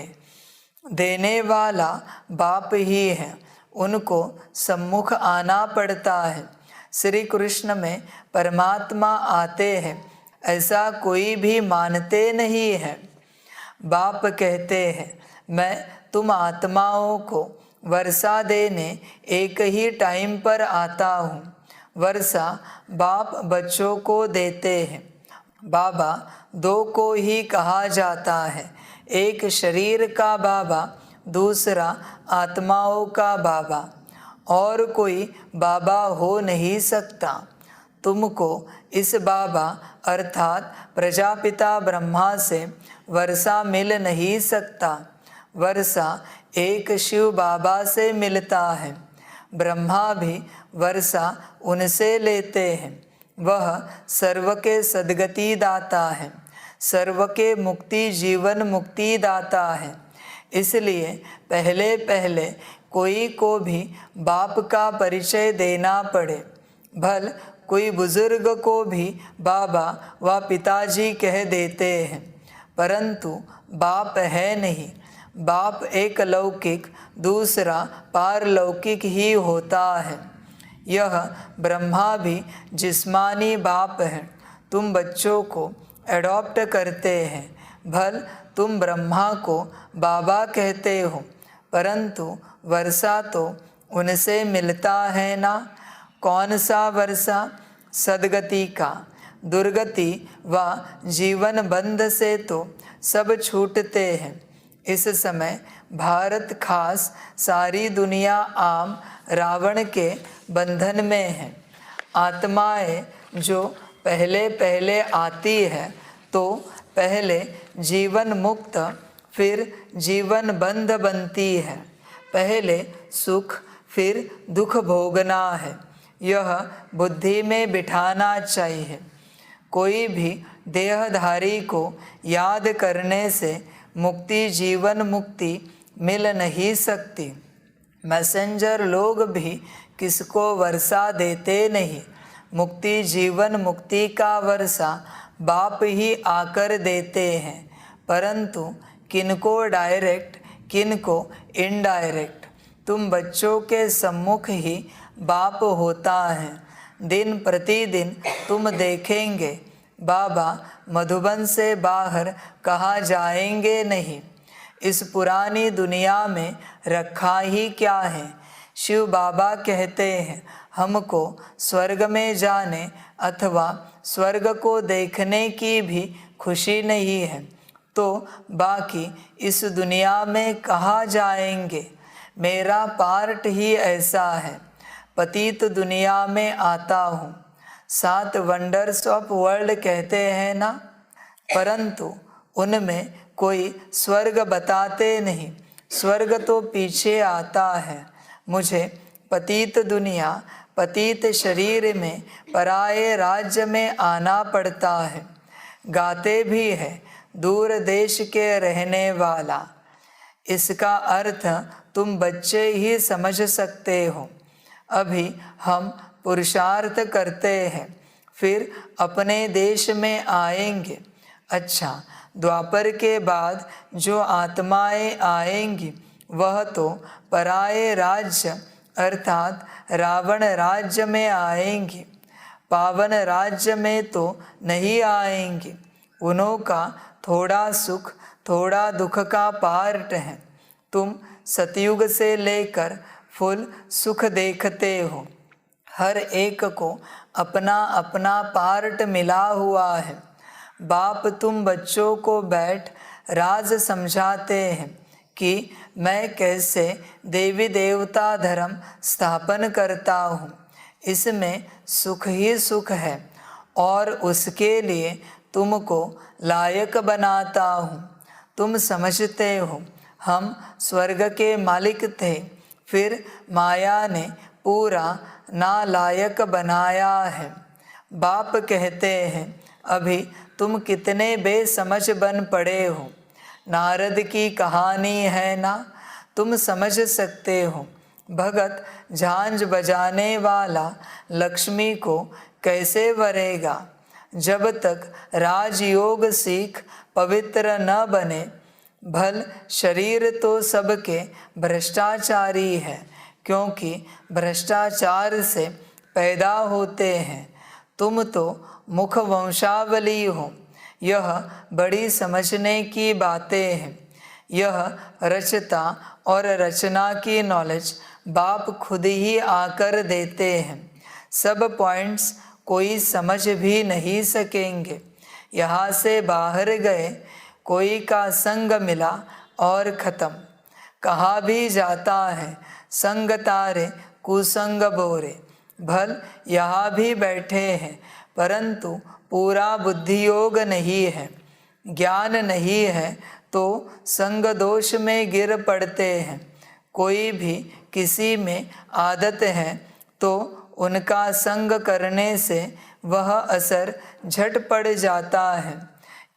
Speaker 1: देने वाला बाप ही है, उनको सम्मुख आना पड़ता है। श्री कृष्ण में परमात्मा आते हैं ऐसा कोई भी मानते नहीं है। बाप कहते हैं, मैं तुम आत्माओं को वर्षा देने एक ही टाइम पर आता हूँ। वर्षा बाप बच्चों को देते हैं। बाबा दो को ही कहा जाता है, एक शरीर का बाबा, दूसरा आत्माओं का बाबा। और कोई बाबा हो नहीं सकता। तुमको इस बाबा अर्थात प्रजापिता ब्रह्मा से वर्षा मिल नहीं सकता। वर्षा एक शिव बाबा से मिलता है। ब्रह्मा भी वर्षा उनसे लेते हैं। वह सर्व के सद्गति दाता है, सर्व के मुक्ति जीवन मुक्ति दाता है। इसलिए पहले पहले कोई को भी बाप का परिचय देना पड़े। भल कोई बुजुर्ग को भी बाबा व पिताजी कह देते हैं, परंतु बाप है नहीं। बाप एक लौकिक, दूसरा पारलौकिक ही होता है। यह ब्रह्मा भी जिस्मानी बाप है। तुम बच्चों को एडॉप्ट करते हैं। भल तुम ब्रह्मा को बाबा कहते हो, परंतु वर्षा तो उनसे मिलता है ना। कौन सा वर्षा? सद्गति का। दुर्गति व जीवन बंध से तो सब छूटते हैं। इस समय भारत खास सारी दुनिया आम रावण के बंधन में है। आत्माएं जो पहले पहले आती है तो पहले जीवन मुक्त फिर जीवन बंध बनती है। पहले सुख फिर दुख भोगना है, यह बुद्धि में बिठाना चाहिए। कोई भी देहधारी को याद करने से मुक्ति जीवन मुक्ति मिल नहीं सकती। मैसेंजर लोग भी किसको वर्षा देते नहीं। मुक्ति जीवन मुक्ति का वर्षा बाप ही आकर देते हैं, परंतु किनको डायरेक्ट किनको इनडायरेक्ट। तुम बच्चों के सम्मुख ही बाप होता है। दिन प्रतिदिन तुम देखेंगे बाबा मधुबन से बाहर कहाँ जाएंगे नहीं। इस पुरानी दुनिया में रखा ही क्या है। शिव बाबा कहते हैं, हमको स्वर्ग में जाने अथवा स्वर्ग को देखने की भी खुशी नहीं है, तो बाकी इस दुनिया में कहाँ जाएंगे। मेरा पार्ट ही ऐसा है। पतित दुनिया में आता हूँ। 7 वंडर्स ऑफ वर्ल्ड कहते हैं ना, परंतु उनमें कोई स्वर्ग बताते नहीं। स्वर्ग तो पीछे आता है। मुझे पतित दुनिया पतित शरीर में पराये राज्य में आना पड़ता है। गाते भी है दूर देश के रहने वाला। इसका अर्थ तुम बच्चे ही समझ सकते हो। अभी हम पुरुषार्थ करते हैं, फिर अपने देश में आएंगे। अच्छा, द्वापर के बाद जो आत्माएं आएंगी वह तो पराये राज्य अर्थात रावण राज्य में आएंगी। पावन राज्य में तो नहीं आएंगी। उन्हों का थोड़ा सुख थोड़ा दुख का पार्ट है। तुम सतयुग से लेकर फुल सुख देखते हो। हर एक को अपना अपना पार्ट मिला हुआ है। बाप तुम बच्चों को बैठ राज समझाते हैं कि मैं कैसे देवी देवता धर्म स्थापन करता हूँ। इसमें सुख ही सुख है और उसके लिए तुमको लायक बनाता हूँ। तुम समझते हो हम स्वर्ग के मालिक थे, फिर माया ने पूरा नालायक बनाया है। बाप कहते हैं, अभी तुम कितने बेसमझ बन पड़े हो। नारद की कहानी है ना, तुम समझ सकते हो। भगत झांझ बजाने वाला लक्ष्मी को कैसे वरेगा? जब तक राजयोग सीख पवित्र न बने। भल शरीर तो सबके भ्रष्टाचारी है, क्योंकि भ्रष्टाचार से पैदा होते हैं। तुम तो मुख वंशावली हो। यह बड़ी समझने की बातें हैं। यह रचता और रचना की नॉलेज बाप खुद ही आकर देते हैं। सब पॉइंट्स कोई समझ भी नहीं सकेंगे। यहाँ से बाहर गए, कोई का संग मिला और ख़त्म। कहा भी जाता है संग तारे कुसंग बोरे। भल यहाँ भी बैठे हैं, परंतु पूरा बुद्धि योग नहीं है, ज्ञान नहीं है, तो संग दोष में गिर पड़ते हैं। कोई भी किसी में आदत है तो उनका संग करने से वह असर झट पड़ जाता है।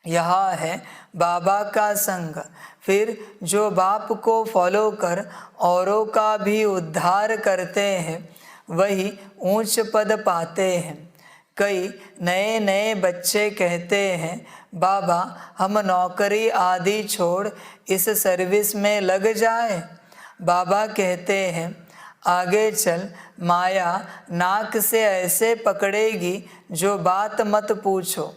Speaker 1: यह है बाबा का संग। फिर जो बाप को फॉलो कर औरों का भी उद्धार करते हैं, वही ऊंच पद पाते हैं। कई नए नए बच्चे कहते हैं, बाबा हम नौकरी आदि छोड़ इस सर्विस में लग जाए। बाबा कहते हैं, आगे चल, माया नाक से ऐसे पकड़ेगी जो बात मत पूछो।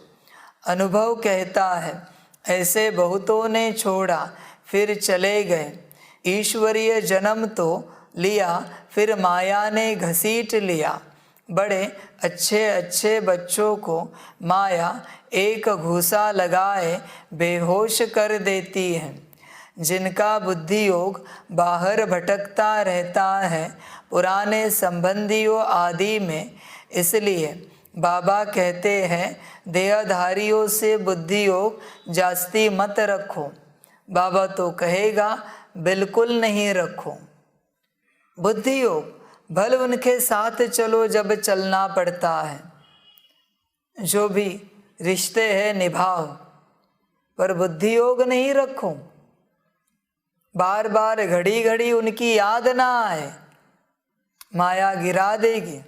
Speaker 1: अनुभव कहता है, ऐसे बहुतों ने छोड़ा फिर चले गए। ईश्वरीय जन्म तो लिया, फिर माया ने घसीट लिया। बड़े अच्छे अच्छे बच्चों को माया एक घूसा लगाए बेहोश कर देती है। जिनका बुद्धि योग बाहर भटकता रहता है पुराने संबंधियों आदि में, इसलिए बाबा कहते हैं देहधारियों से बुद्धि योग जास्ती मत रखो। बाबा तो कहेगा बिल्कुल नहीं रखो। बुद्धि योग भल उनके साथ चलो जब चलना पड़ता है। जो भी रिश्ते हैं निभाओ, पर बुद्धि योग नहीं रखो। बार बार घड़ी घड़ी उनकी याद ना आए, माया गिरा देगी।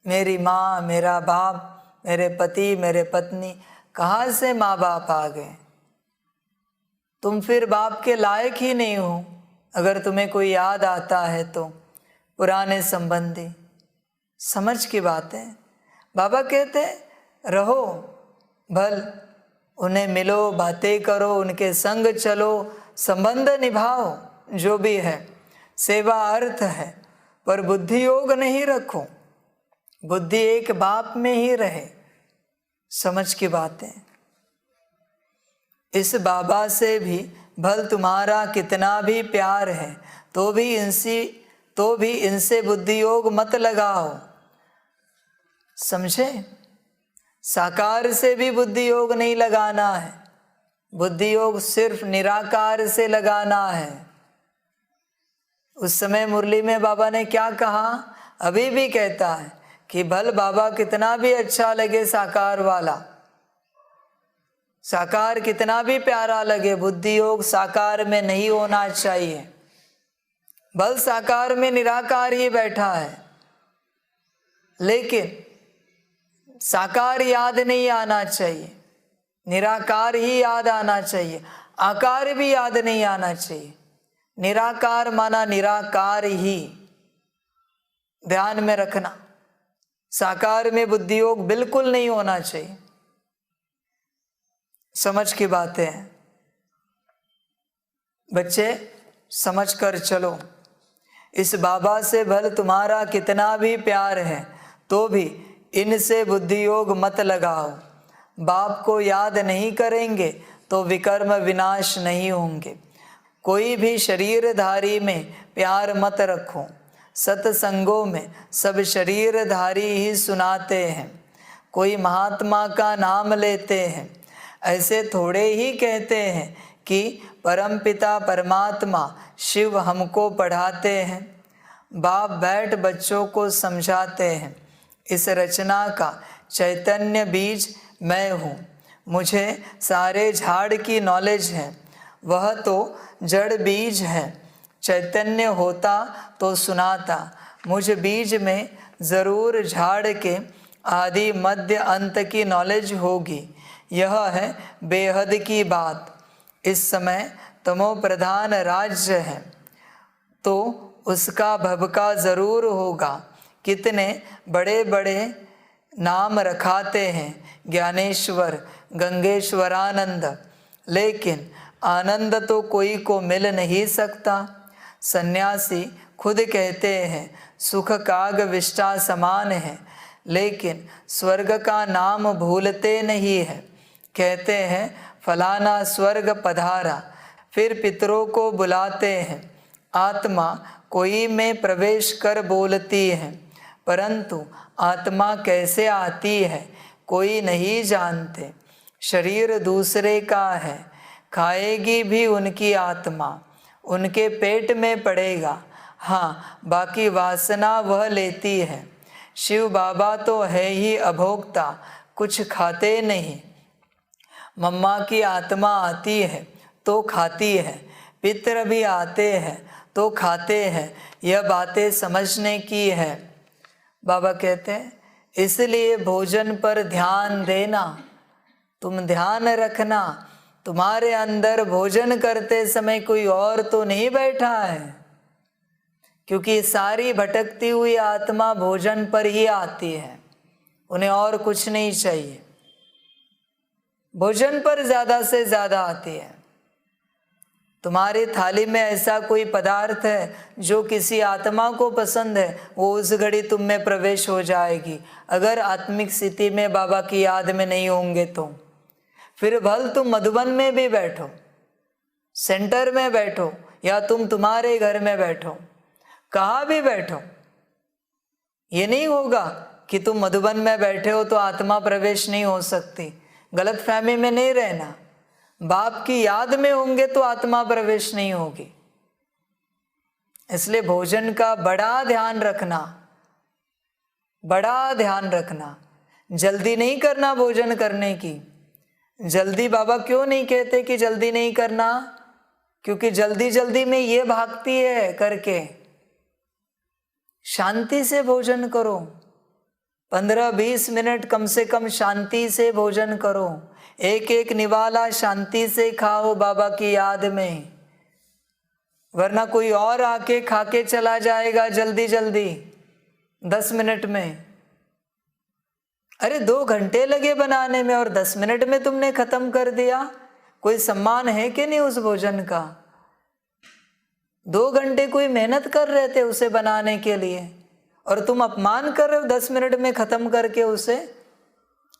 Speaker 1: मेरी माँ, मेरा बाप, मेरे पति, मेरे पत्नी, कहाँ से माँ बाप आ गए? तुम फिर बाप के लायक ही नहीं हो। अगर तुम्हें कोई याद आता है तो पुराने संबंधी, समझ की बात है। बाबा कहते रहो, भल उन्हें मिलो, बातें करो, उनके संग चलो, संबंध निभाओ, जो भी है सेवा अर्थ है, पर बुद्धि योग नहीं रखो। बुद्धि एक बाप में ही रहे। समझ की बातें। इस बाबा से भी भल तुम्हारा कितना भी प्यार है तो भी इनसे बुद्धि योग मत लगाओ। समझे? साकार से भी बुद्धि योग नहीं लगाना है। बुद्धि योग सिर्फ निराकार से लगाना है। उस समय मुरली में बाबा ने क्या कहा, अभी भी कहता है कि भल बाबा कितना भी अच्छा लगे साकार वाला, साकार कितना भी प्यारा लगे, बुद्धि योग साकार में नहीं होना चाहिए। भल साकार में निराकार ही बैठा है, लेकिन साकार याद नहीं आना चाहिए, निराकार ही याद आना चाहिए। आकार भी याद नहीं आना चाहिए। निराकार माना निराकार ही, ध्यान में रखना। साकार में बुद्धि योग बिल्कुल नहीं होना चाहिए। समझ की बातें हैं बच्चे, समझ कर चलो। इस बाबा से भल तुम्हारा कितना भी प्यार है तो भी इनसे बुद्धि योग मत लगाओ। बाप को याद नहीं करेंगे तो विकर्म विनाश नहीं होंगे। कोई भी शरीरधारी में प्यार मत रखो। सत्संगों में सब शरीरधारी ही सुनाते हैं, कोई महात्मा का नाम लेते हैं। ऐसे थोड़े ही कहते हैं कि परमपिता परमात्मा शिव हमको पढ़ाते हैं। बाप बैठ बच्चों को समझाते हैं, इस रचना का चैतन्य बीज मैं हूँ। मुझे सारे झाड़ की नॉलेज है। वह तो जड़ बीज है, चैतन्य होता तो सुनाता। मुझ बीज में ज़रूर झाड़ के आदि मध्य अंत की नॉलेज होगी। यह है बेहद की बात। इस समय तमो प्रधान राज्य है तो उसका भभका ज़रूर होगा। कितने बड़े बड़े नाम रखाते हैं, ज्ञानेश्वर, गंगेश्वरानंद, लेकिन आनंद तो कोई को मिल नहीं सकता। सन्यासी खुद कहते हैं सुख काग विष्टा समान है, लेकिन स्वर्ग का नाम भूलते नहीं है। कहते हैं फलाना स्वर्ग पधारा, फिर पितरों को बुलाते हैं। आत्मा कोई में प्रवेश कर बोलती है, परंतु आत्मा कैसे आती है कोई नहीं जानते। शरीर दूसरे का है, खाएगी भी उनकी आत्मा, उनके पेट में पड़ेगा। हाँ, बाकी वासना वह लेती है। शिव बाबा तो है ही अभोक्ता, कुछ खाते नहीं। मम्मा की आत्मा आती है तो खाती है, पितर भी आते हैं तो खाते हैं। यह बातें समझने की है। बाबा कहते हैं इसलिए भोजन पर ध्यान देना। तुम ध्यान रखना, तुम्हारे अंदर भोजन करते समय कोई और तो नहीं बैठा है, क्योंकि सारी भटकती हुई आत्मा भोजन पर ही आती है, उन्हें और कुछ नहीं चाहिए, भोजन पर ज़्यादा से ज़्यादा आती है। तुम्हारी थाली में ऐसा कोई पदार्थ है जो किसी आत्मा को पसंद है, वो उस घड़ी तुम में प्रवेश हो जाएगी। अगर आत्मिक स्थिति में बाबा की याद में नहीं होंगे तो फिर भल तुम मधुबन में भी बैठो, सेंटर में बैठो, या तुम तुम्हारे घर में बैठो, कहाँ भी बैठो, ये नहीं होगा कि तुम मधुबन में बैठे हो तो आत्मा प्रवेश नहीं हो सकती। गलत फहमी में नहीं रहना। बाप की याद में होंगे तो आत्मा प्रवेश नहीं होगी। इसलिए भोजन का बड़ा ध्यान रखना, बड़ा ध्यान रखना। जल्दी नहीं करना भोजन करने की। जल्दी बाबा क्यों नहीं कहते कि जल्दी नहीं करना? क्योंकि जल्दी जल्दी में ये भागती है करके। शांति से भोजन करो, 15-20 मिनट कम से कम शांति से भोजन करो। एक एक निवाला शांति से खाओ बाबा की याद में, वरना कोई और आके खा के चला जाएगा जल्दी जल्दी 10 मिनट में। अरे 2 घंटे लगे बनाने में और 10 मिनट में तुमने खत्म कर दिया। कोई सम्मान है कि नहीं उस भोजन का? 2 घंटे कोई मेहनत कर रहे थे उसे बनाने के लिए और तुम अपमान कर रहे हो 10 मिनट में खत्म करके उसे।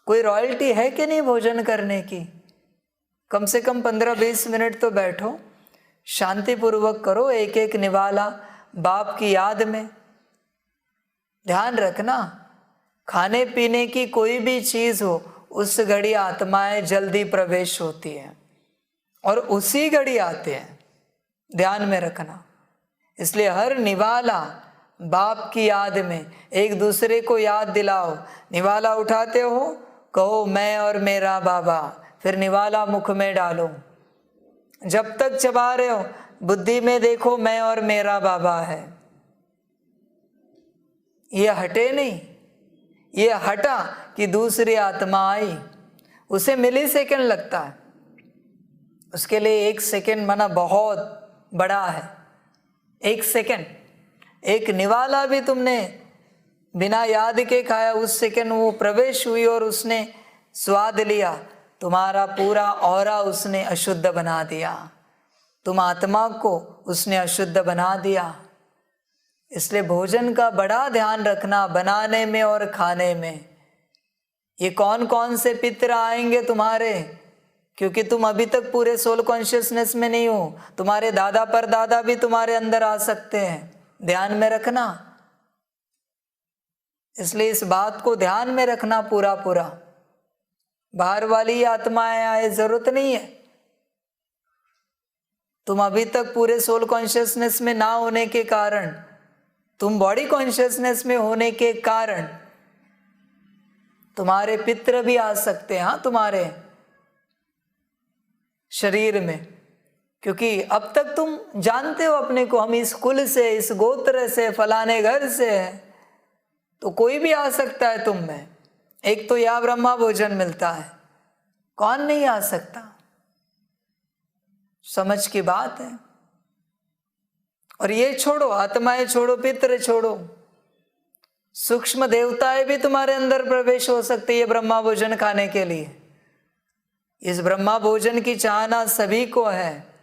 Speaker 1: कोई रॉयल्टी है कि नहीं भोजन करने की? कम से कम 15-20 मिनट तो बैठो, शांतिपूर्वक करो एक एक निवाला बाप की याद में। ध्यान रखना, खाने पीने की कोई भी चीज़ हो उस घड़ी आत्माएं जल्दी प्रवेश होती हैं और उसी घड़ी आते हैं, ध्यान में रखना। इसलिए हर निवाला बाप की याद में एक दूसरे को याद दिलाओ। निवाला उठाते हो, कहो मैं और मेरा बाबा, फिर निवाला मुख में डालो। जब तक चबा रहे हो बुद्धि में देखो मैं और मेरा बाबा है। ये हटे नहीं, ये हटा कि दूसरी आत्मा आई, उसे मिली सेकंड लगता है। उसके लिए 1 सेकंड माना बहुत बड़ा है। 1 सेकंड, एक निवाला भी तुमने बिना याद के खाया, उस सेकंड वो प्रवेश हुई और उसने स्वाद लिया, तुम्हारा पूरा ऑरा उसने अशुद्ध बना दिया, तुम आत्मा को उसने अशुद्ध बना दिया। इसलिए भोजन का बड़ा ध्यान रखना बनाने में और खाने में। ये कौन कौन से पितर आएंगे तुम्हारे, क्योंकि तुम अभी तक पूरे सोल कॉन्शियसनेस में नहीं हो। तुम्हारे दादा परदादा भी तुम्हारे अंदर आ सकते हैं, ध्यान में रखना। इसलिए इस बात को ध्यान में रखना पूरा पूरा। बाहर वाली आत्माएं आए जरूरत नहीं है। तुम अभी तक पूरे सोल कॉन्शियसनेस में ना होने के कारण, तुम बॉडी कॉन्शियसनेस में होने के कारण तुम्हारे पितर भी आ सकते हैं। हाँ, तुम्हारे शरीर में क्योंकि अब तक तुम जानते हो अपने को, हम इस कुल से, इस गोत्र से, फलाने घर से है, तो कोई भी आ सकता है तुम में। एक तो यह ब्रह्मा भोजन मिलता है, कौन नहीं आ सकता, समझ की बात है। और ये छोड़ो, आत्माएं छोड़ो, पितृ छोड़ो, सूक्ष्म देवताएं भी तुम्हारे अंदर प्रवेश हो सकती है ब्रह्मा भोजन खाने के लिए। इस ब्रह्मा भोजन की चाहना सभी को है,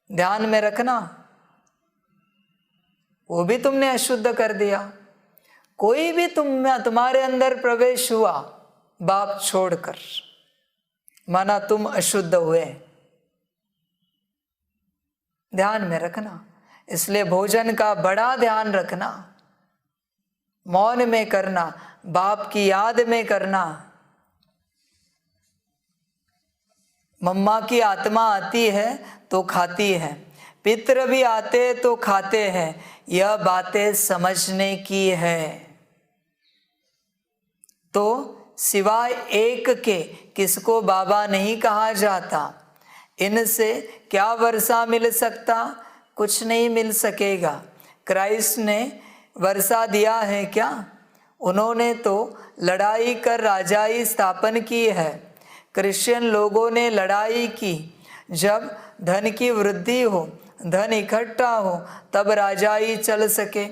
Speaker 1: ध्यान में रखना। वो भी तुमने अशुद्ध कर दिया। कोई भी तुम्हारे अंदर प्रवेश हुआ बाप छोड़कर, माना तुम अशुद्ध हुए, ध्यान में रखना। इसलिए भोजन का बड़ा ध्यान रखना, मौन में करना, बाप की याद में करना। मम्मा की आत्मा आती है तो खाती है, पितृ भी आते तो खाते हैं, यह बातें समझने की है। तो सिवाय एक के किसको बाबा नहीं कहा जाता। इनसे क्या वर्षा मिल सकता, कुछ नहीं मिल सकेगा। क्राइस्ट ने वर्षा दिया है क्या? उन्होंने तो लड़ाई कर राजाई स्थापन की है। क्रिश्चियन लोगों ने लड़ाई की, जब धन की वृद्धि हो, धन इकट्ठा हो, तब राजाई चल सके।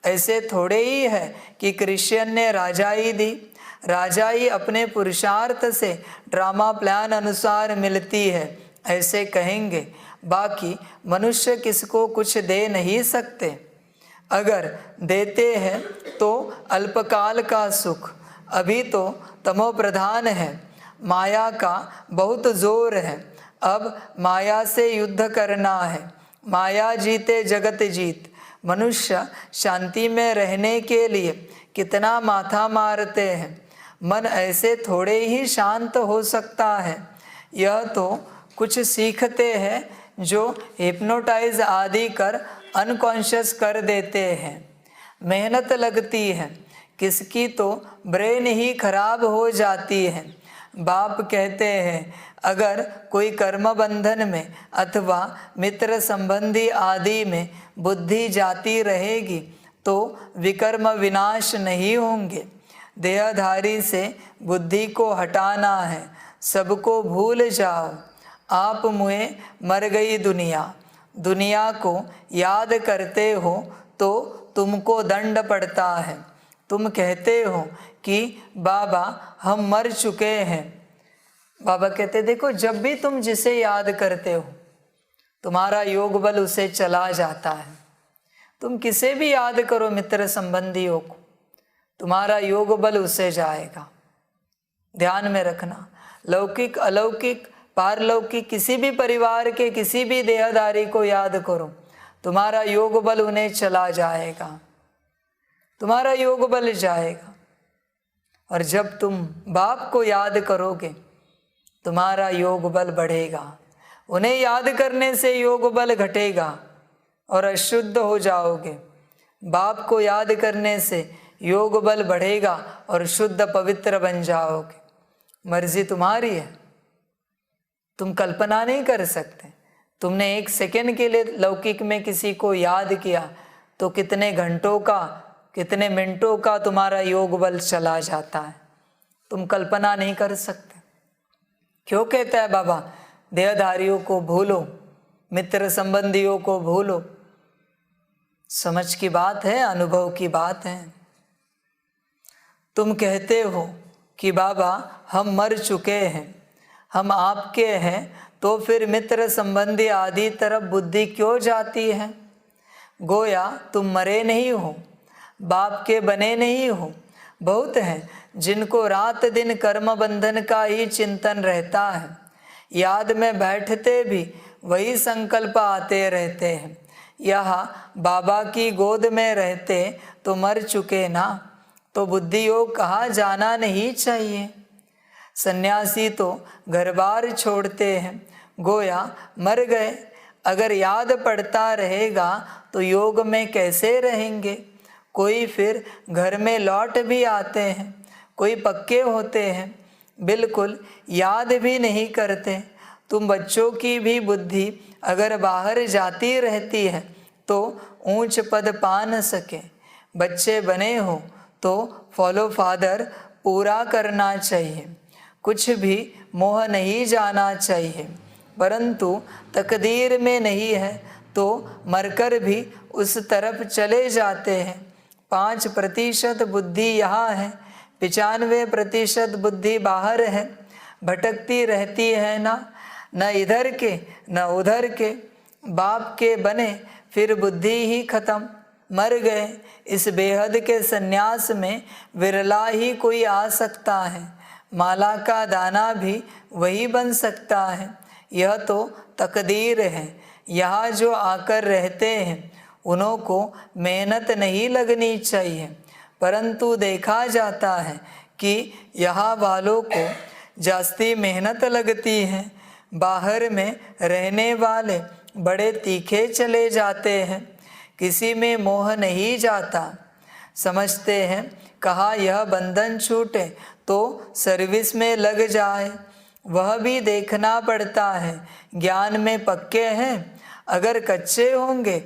Speaker 1: ऐसे थोड़े ही है कि क्रिश्चियन ने राजाई दी। राजाई अपने पुरुषार्थ से ड्रामा प्लान अनुसार मिलती है, ऐसे कहेंगे। बाकी मनुष्य किसको कुछ दे नहीं सकते। अगर देते हैं तो अल्पकाल का सुख, अभी तो तमो प्रधान है, माया का बहुत जोर है। अब माया से युद्ध करना है, माया जीते जगत जीत। मनुष्य शांति में रहने के लिए कितना माथा मारते हैं। मन ऐसे थोड़े ही शांत हो सकता है। यह तो कुछ सीखते हैं जो हिप्नोटाइज आदि कर अनकॉन्शियस कर देते हैं। मेहनत लगती है, किसकी तो ब्रेन ही खराब हो जाती है। बाप कहते हैं अगर कोई कर्म बंधन में अथवा मित्र संबंधी आदि में बुद्धि जाती रहेगी तो विकर्म विनाश नहीं होंगे। देहधारी से बुद्धि को हटाना है, सबको भूल जाओ। आप मुए मर गई दुनिया, दुनिया को याद करते हो तो तुमको दंड पड़ता है। तुम कहते हो कि बाबा हम मर चुके हैं। बाबा कहते देखो, जब भी तुम जिसे याद करते हो तुम्हारा योग बल उसे चला जाता है। तुम किसे भी याद करो मित्र संबंधियों को, तुम्हारा योग बल उससे जाएगा। ध्यान में रखना, लौकिक अलौकिक पारलौकिक किसी भी परिवार के किसी भी देहधारी को याद करो, तुम्हारा योग बल उन्हें चला जाएगा, तुम्हारा योग बल जाएगा। और जब तुम बाप को याद करोगे तुम्हारा योग बल बढ़ेगा। उन्हें याद करने से योग बल घटेगा और अशुद्ध हो जाओगे। बाप को याद करने से योग बल बढ़ेगा और शुद्ध पवित्र बन जाओगे। मर्जी तुम्हारी है, तुम कल्पना नहीं कर सकते। तुमने एक सेकेंड के लिए लौकिक में किसी को याद किया तो कितने घंटों का, कितने मिनटों का तुम्हारा योग बल चला जाता है, तुम कल्पना नहीं कर सकते। क्यों कहता है बाबा देहधारियों को भूलो, मित्र संबंधियों को भूलो? समझ की बात है, अनुभव की बात है। तुम कहते हो कि बाबा हम मर चुके हैं, हम आपके हैं, तो फिर मित्र संबंधी आदि तरफ बुद्धि क्यों जाती है? गोया तुम मरे नहीं हो, बाप के बने नहीं हो। बहुत हैं जिनको रात दिन कर्म बंधन का ही चिंतन रहता है, याद में बैठते भी वही संकल्प आते रहते हैं। यहाँ बाबा की गोद में रहते तो मर चुके ना, तो बुद्धि योग कहाँ जाना नहीं चाहिए। सन्यासी तो घर बार छोड़ते हैं, गोया मर गए। अगर याद पड़ता रहेगा तो योग में कैसे रहेंगे? कोई फिर घर में लौट भी आते हैं, कोई पक्के होते हैं, बिल्कुल याद भी नहीं करते। तुम बच्चों की भी बुद्धि अगर बाहर जाती रहती है तो ऊंच पद पा न सके। बच्चे बने हो तो फॉलो फादर पूरा करना चाहिए, कुछ भी मोह नहीं जाना चाहिए, परंतु तकदीर में नहीं है तो मरकर भी उस तरफ चले जाते हैं। 5% बुद्धि यहाँ है, 95% बुद्धि बाहर है, भटकती रहती है ना, न इधर के न उधर के। बाप के बने फिर बुद्धि ही खत्म, मर गए। इस बेहद के सन्यास में विरला ही कोई आ सकता है, माला का दाना भी वही बन सकता है। यह तो तकदीर है। यहाँ जो आकर रहते हैं उन्हों को मेहनत नहीं लगनी चाहिए, परंतु देखा जाता है कि यहाँ वालों को जास्ती मेहनत लगती है। बाहर में रहने वाले बड़े तीखे चले जाते हैं, किसी में मोह नहीं जाता। समझते हैं कहा यह बंधन छूटे तो सर्विस में लग जाए, वह भी देखना पड़ता है। ज्ञान में पक्के हैं, अगर कच्चे होंगे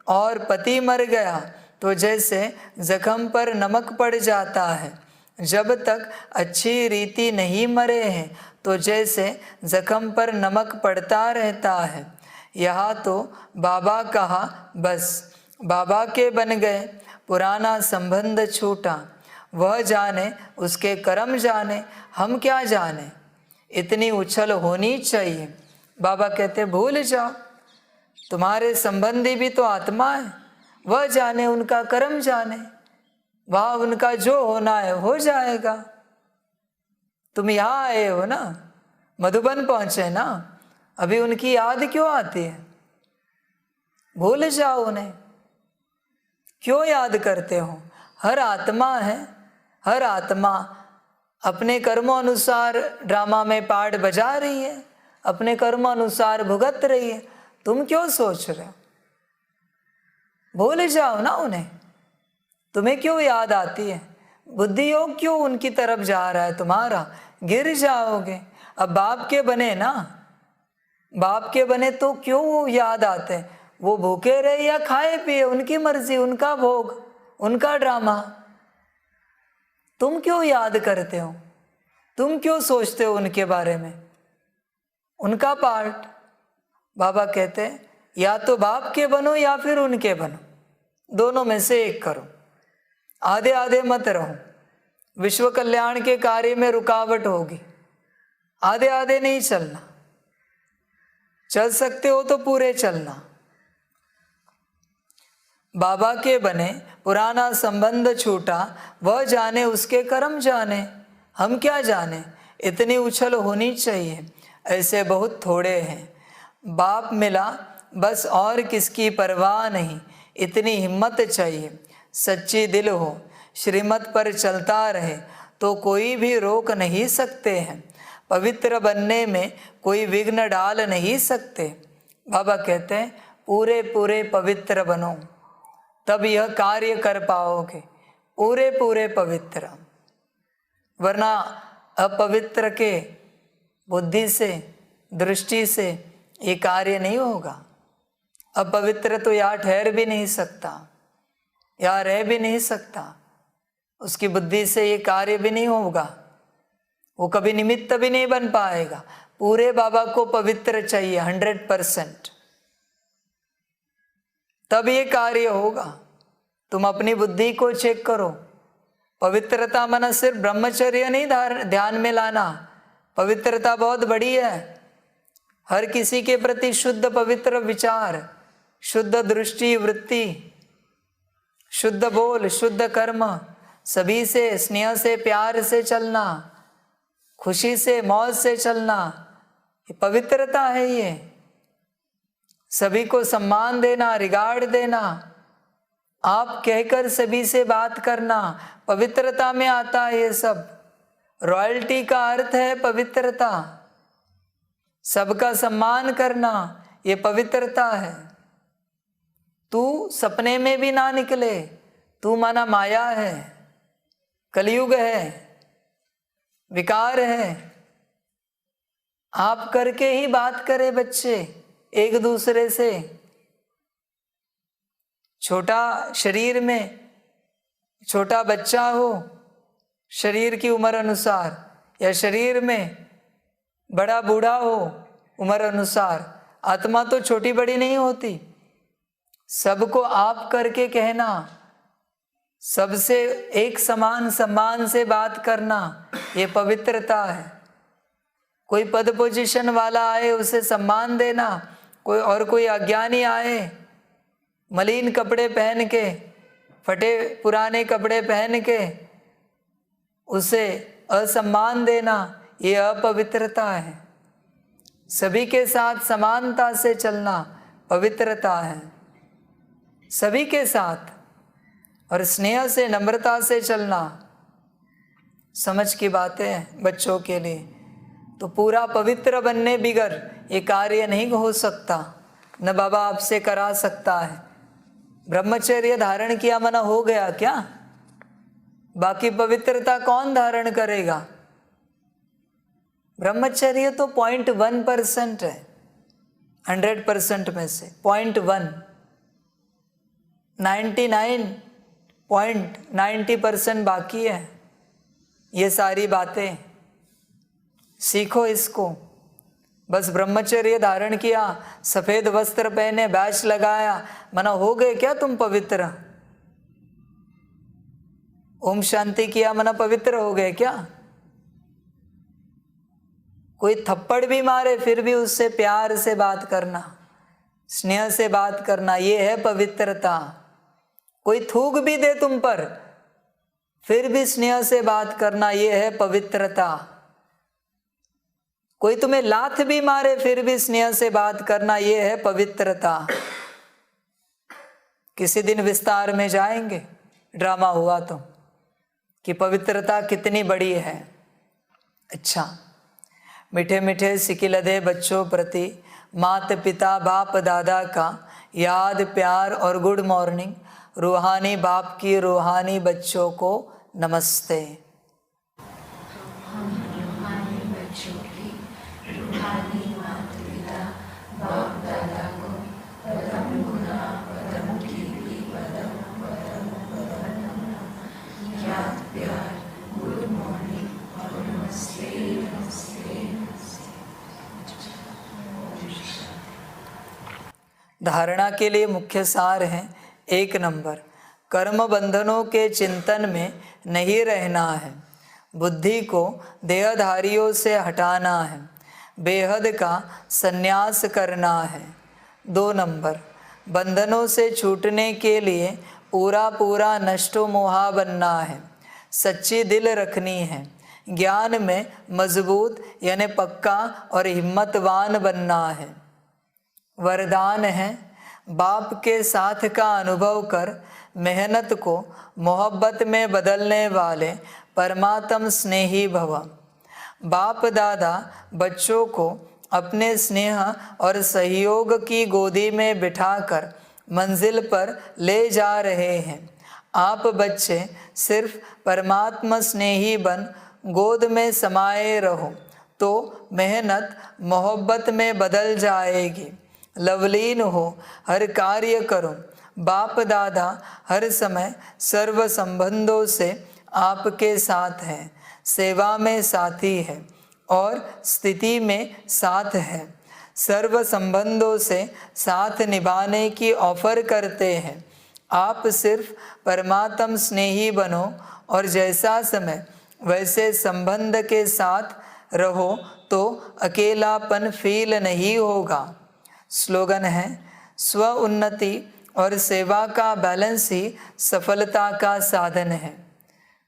Speaker 1: और पति मर गया तो जैसे जख्म पर नमक पड़ जाता है। जब तक अच्छी रीति नहीं मरे हैं तो जैसे जख्म पर नमक पड़ता रहता है। यहाँ तो बाबा कहा बस बाबा के बन गए, पुराना संबंध छूटा। वह जाने उसके कर्म जाने, हम क्या जाने। इतनी उछल होनी चाहिए। बाबा कहते भूल जाओ, तुम्हारे संबंधी भी तो आत्मा है, वह जाने उनका कर्म जाने, वह उनका जो होना है हो जाएगा। तुम यहाँ आए हो ना, मधुबन पहुँचे ना, अभी उनकी याद क्यों आती है? भूल जाओ उन्हें, क्यों याद करते हो? हर आत्मा है, हर आत्मा अपने कर्मों अनुसार ड्रामा में पार्ट बजा रही है, अपने कर्मों अनुसार भुगत रही है। तुम क्यों सोच रहे हो? भूल जाओ ना उन्हें, तुम्हें क्यों याद आती है? बुद्धि योग क्यों उनकी तरफ जा रहा है तुम्हारा? गिर जाओगे। अब बाप के बने ना, बाप के बने तो क्यों वो याद आते हैं? वो भूखे रहे या खाए पिए, उनकी मर्जी, उनका भोग, उनका ड्रामा। तुम क्यों याद करते हो? तुम क्यों सोचते हो उनके बारे में? उनका पार्ट। बाबा कहते हैं या तो बाप के बनो या फिर उनके बनो, दोनों में से एक करो। आधे आधे मत रहो, विश्व कल्याण के कार्य में रुकावट होगी। आधे आधे नहीं चलना, चल सकते हो तो पूरे चलना। बाबा के बने, पुराना संबंध छूटा, वह जाने उसके कर्म जाने, हम क्या जाने। इतनी उछल होनी चाहिए, ऐसे बहुत थोड़े हैं। बाप मिला बस, और किसकी परवाह नहीं, इतनी हिम्मत चाहिए। सच्ची दिल हो, श्रीमत पर चलता रहे तो कोई भी रोक नहीं सकते हैं। पवित्र बनने में कोई विघ्न डाल नहीं सकते। बाबा कहते हैं पूरे पूरे पवित्र बनो, तब यह कार्य कर पाओगे, पूरे पूरे पवित्र। वरना अपवित्र के बुद्धि से, दृष्टि से ये कार्य नहीं होगा। अपवित्र तो यहाँ ठहर भी नहीं सकता, यहाँ रह भी नहीं सकता, उसकी बुद्धि से ये कार्य भी नहीं होगा, वो कभी निमित्त भी नहीं बन पाएगा। पूरे बाबा को पवित्र चाहिए 100%, तब ये कार्य होगा। तुम अपनी बुद्धि को चेक करो। पवित्रता माना सिर्फ ब्रह्मचर्य नहीं ध्यान में लाना, पवित्रता बहुत बड़ी है। हर किसी के प्रति शुद्ध पवित्र विचार, शुद्ध दृष्टि वृत्ति, शुद्ध बोल, शुद्ध कर्म, सभी से स्नेह से प्यार से चलना, खुशी से मौज से चलना, ये पवित्रता है। ये सभी को सम्मान देना, रिगार्ड देना, आप कहकर सभी से बात करना, पवित्रता में आता है ये सब। रॉयल्टी का अर्थ है पवित्रता, सबका सम्मान करना, ये पवित्रता है। तू सपने में भी ना निकले, तू माना माया है, कलयुग है, विकार है। आप करके ही बात करे बच्चे, एक दूसरे से। छोटा शरीर में छोटा बच्चा हो शरीर की उम्र अनुसार, या शरीर में बड़ा बूढ़ा हो उम्र अनुसार, आत्मा तो छोटी बड़ी नहीं होती। सबको आप करके कहना, सबसे एक समान सम्मान से बात करना, ये पवित्रता है। कोई पद पोजीशन वाला आए उसे सम्मान देना, कोई अज्ञानी आए मलिन कपड़े पहन के, फटे पुराने कपड़े पहन के उसे असम्मान देना, ये अपवित्रता है। सभी के साथ समानता से चलना पवित्रता है, सभी के साथ, और स्नेह से नम्रता से चलना। समझ की बातें हैं बच्चों के लिए। तो पूरा पवित्र बनने बिगर ये कार्य नहीं हो सकता, न बाबा आपसे करा सकता है। ब्रह्मचर्य धारण किया मना हो गया क्या? बाकी पवित्रता कौन धारण करेगा? ब्रह्मचर्य तो 0.1% है 100% में से 0.1, 99.90% बाकी है। ये सारी बातें सीखो इसको। बस ब्रह्मचर्य धारण किया, सफेद वस्त्र पहने, बैच लगाया, मना हो गए क्या तुम पवित्र? ओम शांति किया मना पवित्र हो गए क्या? कोई थप्पड़ भी मारे फिर भी उससे प्यार से बात करना, स्नेह से बात करना, ये है पवित्रता। कोई थूक भी दे तुम पर फिर भी स्नेह से बात करना, ये है पवित्रता। कोई तुम्हें लात भी मारे फिर भी स्नेह से बात करना, ये है पवित्रता। किसी दिन विस्तार में जाएंगे, ड्रामा हुआ तो, कि पवित्रता कितनी बड़ी है। अच्छा, मीठे मीठे सिकिलदे बच्चों प्रति माता पिता बाप दादा का याद प्यार और गुड मॉर्निंग। रूहानी बाप की रूहानी बच्चों को नमस्ते।
Speaker 2: बाप दादा को पदम गुना पदम कीर्ति पदम पदम पदम नमः। याद प्यार गुड मॉर्निंग और नमस्ते नमस्ते नमस्ते।
Speaker 1: धारणा के लिए मुख्य सार है 1 नंबर, कर्म बंधनों के चिंतन में नहीं रहना है, बुद्धि को देहधारियों से हटाना है, बेहद का संन्यास करना है। 2 नंबर, बंधनों से छूटने के लिए पूरा पूरा नष्टो मोहा बनना है, सच्ची दिल रखनी है, ज्ञान में मजबूत यानी पक्का और हिम्मतवान बनना है। वरदान है, बाप के साथ का अनुभव कर मेहनत को मोहब्बत में बदलने वाले परमात्म स्नेही भव। बाप दादा बच्चों को अपने स्नेह और सहयोग की गोदी में बिठाकर मंजिल पर ले जा रहे हैं। आप बच्चे सिर्फ परमात्मा स्नेही बन गोद में समाये रहो तो मेहनत मोहब्बत में बदल जाएगी। लवलीन हो, हर कार्य करो। बाप दादा हर समय सर्व संबंधों से आपके साथ हैं, सेवा में साथी है और स्थिति में साथ है। सर्व संबंधों से साथ निभाने की ऑफर करते हैं। आप सिर्फ परमात्म स्नेही बनो और जैसा समय वैसे संबंध के साथ रहो तो अकेलापन फील नहीं होगा। स्लोगन है, स्व उन्नति और सेवा का बैलेंस ही सफलता का साधन है।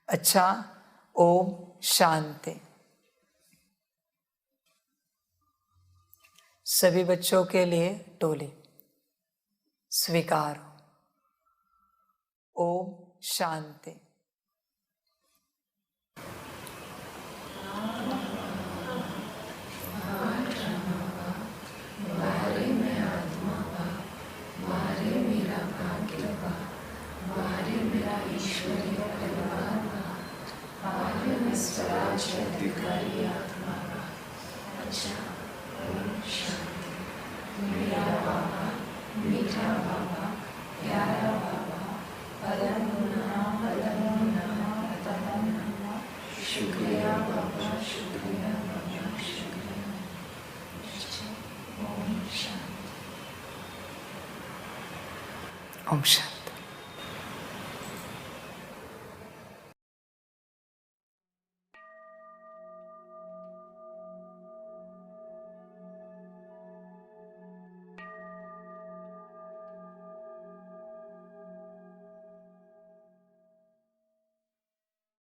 Speaker 1: अच्छा, ओम शांति। सभी बच्चों के लिए टोली स्वीकार। ओम शांति।
Speaker 2: अधिकारी आत्मा का। अच्छा, ओम शांति। शुक्रिया बाबा, शुक्रिया बाबा, शुक्रिया। ओम शांति।
Speaker 1: ओम शांति।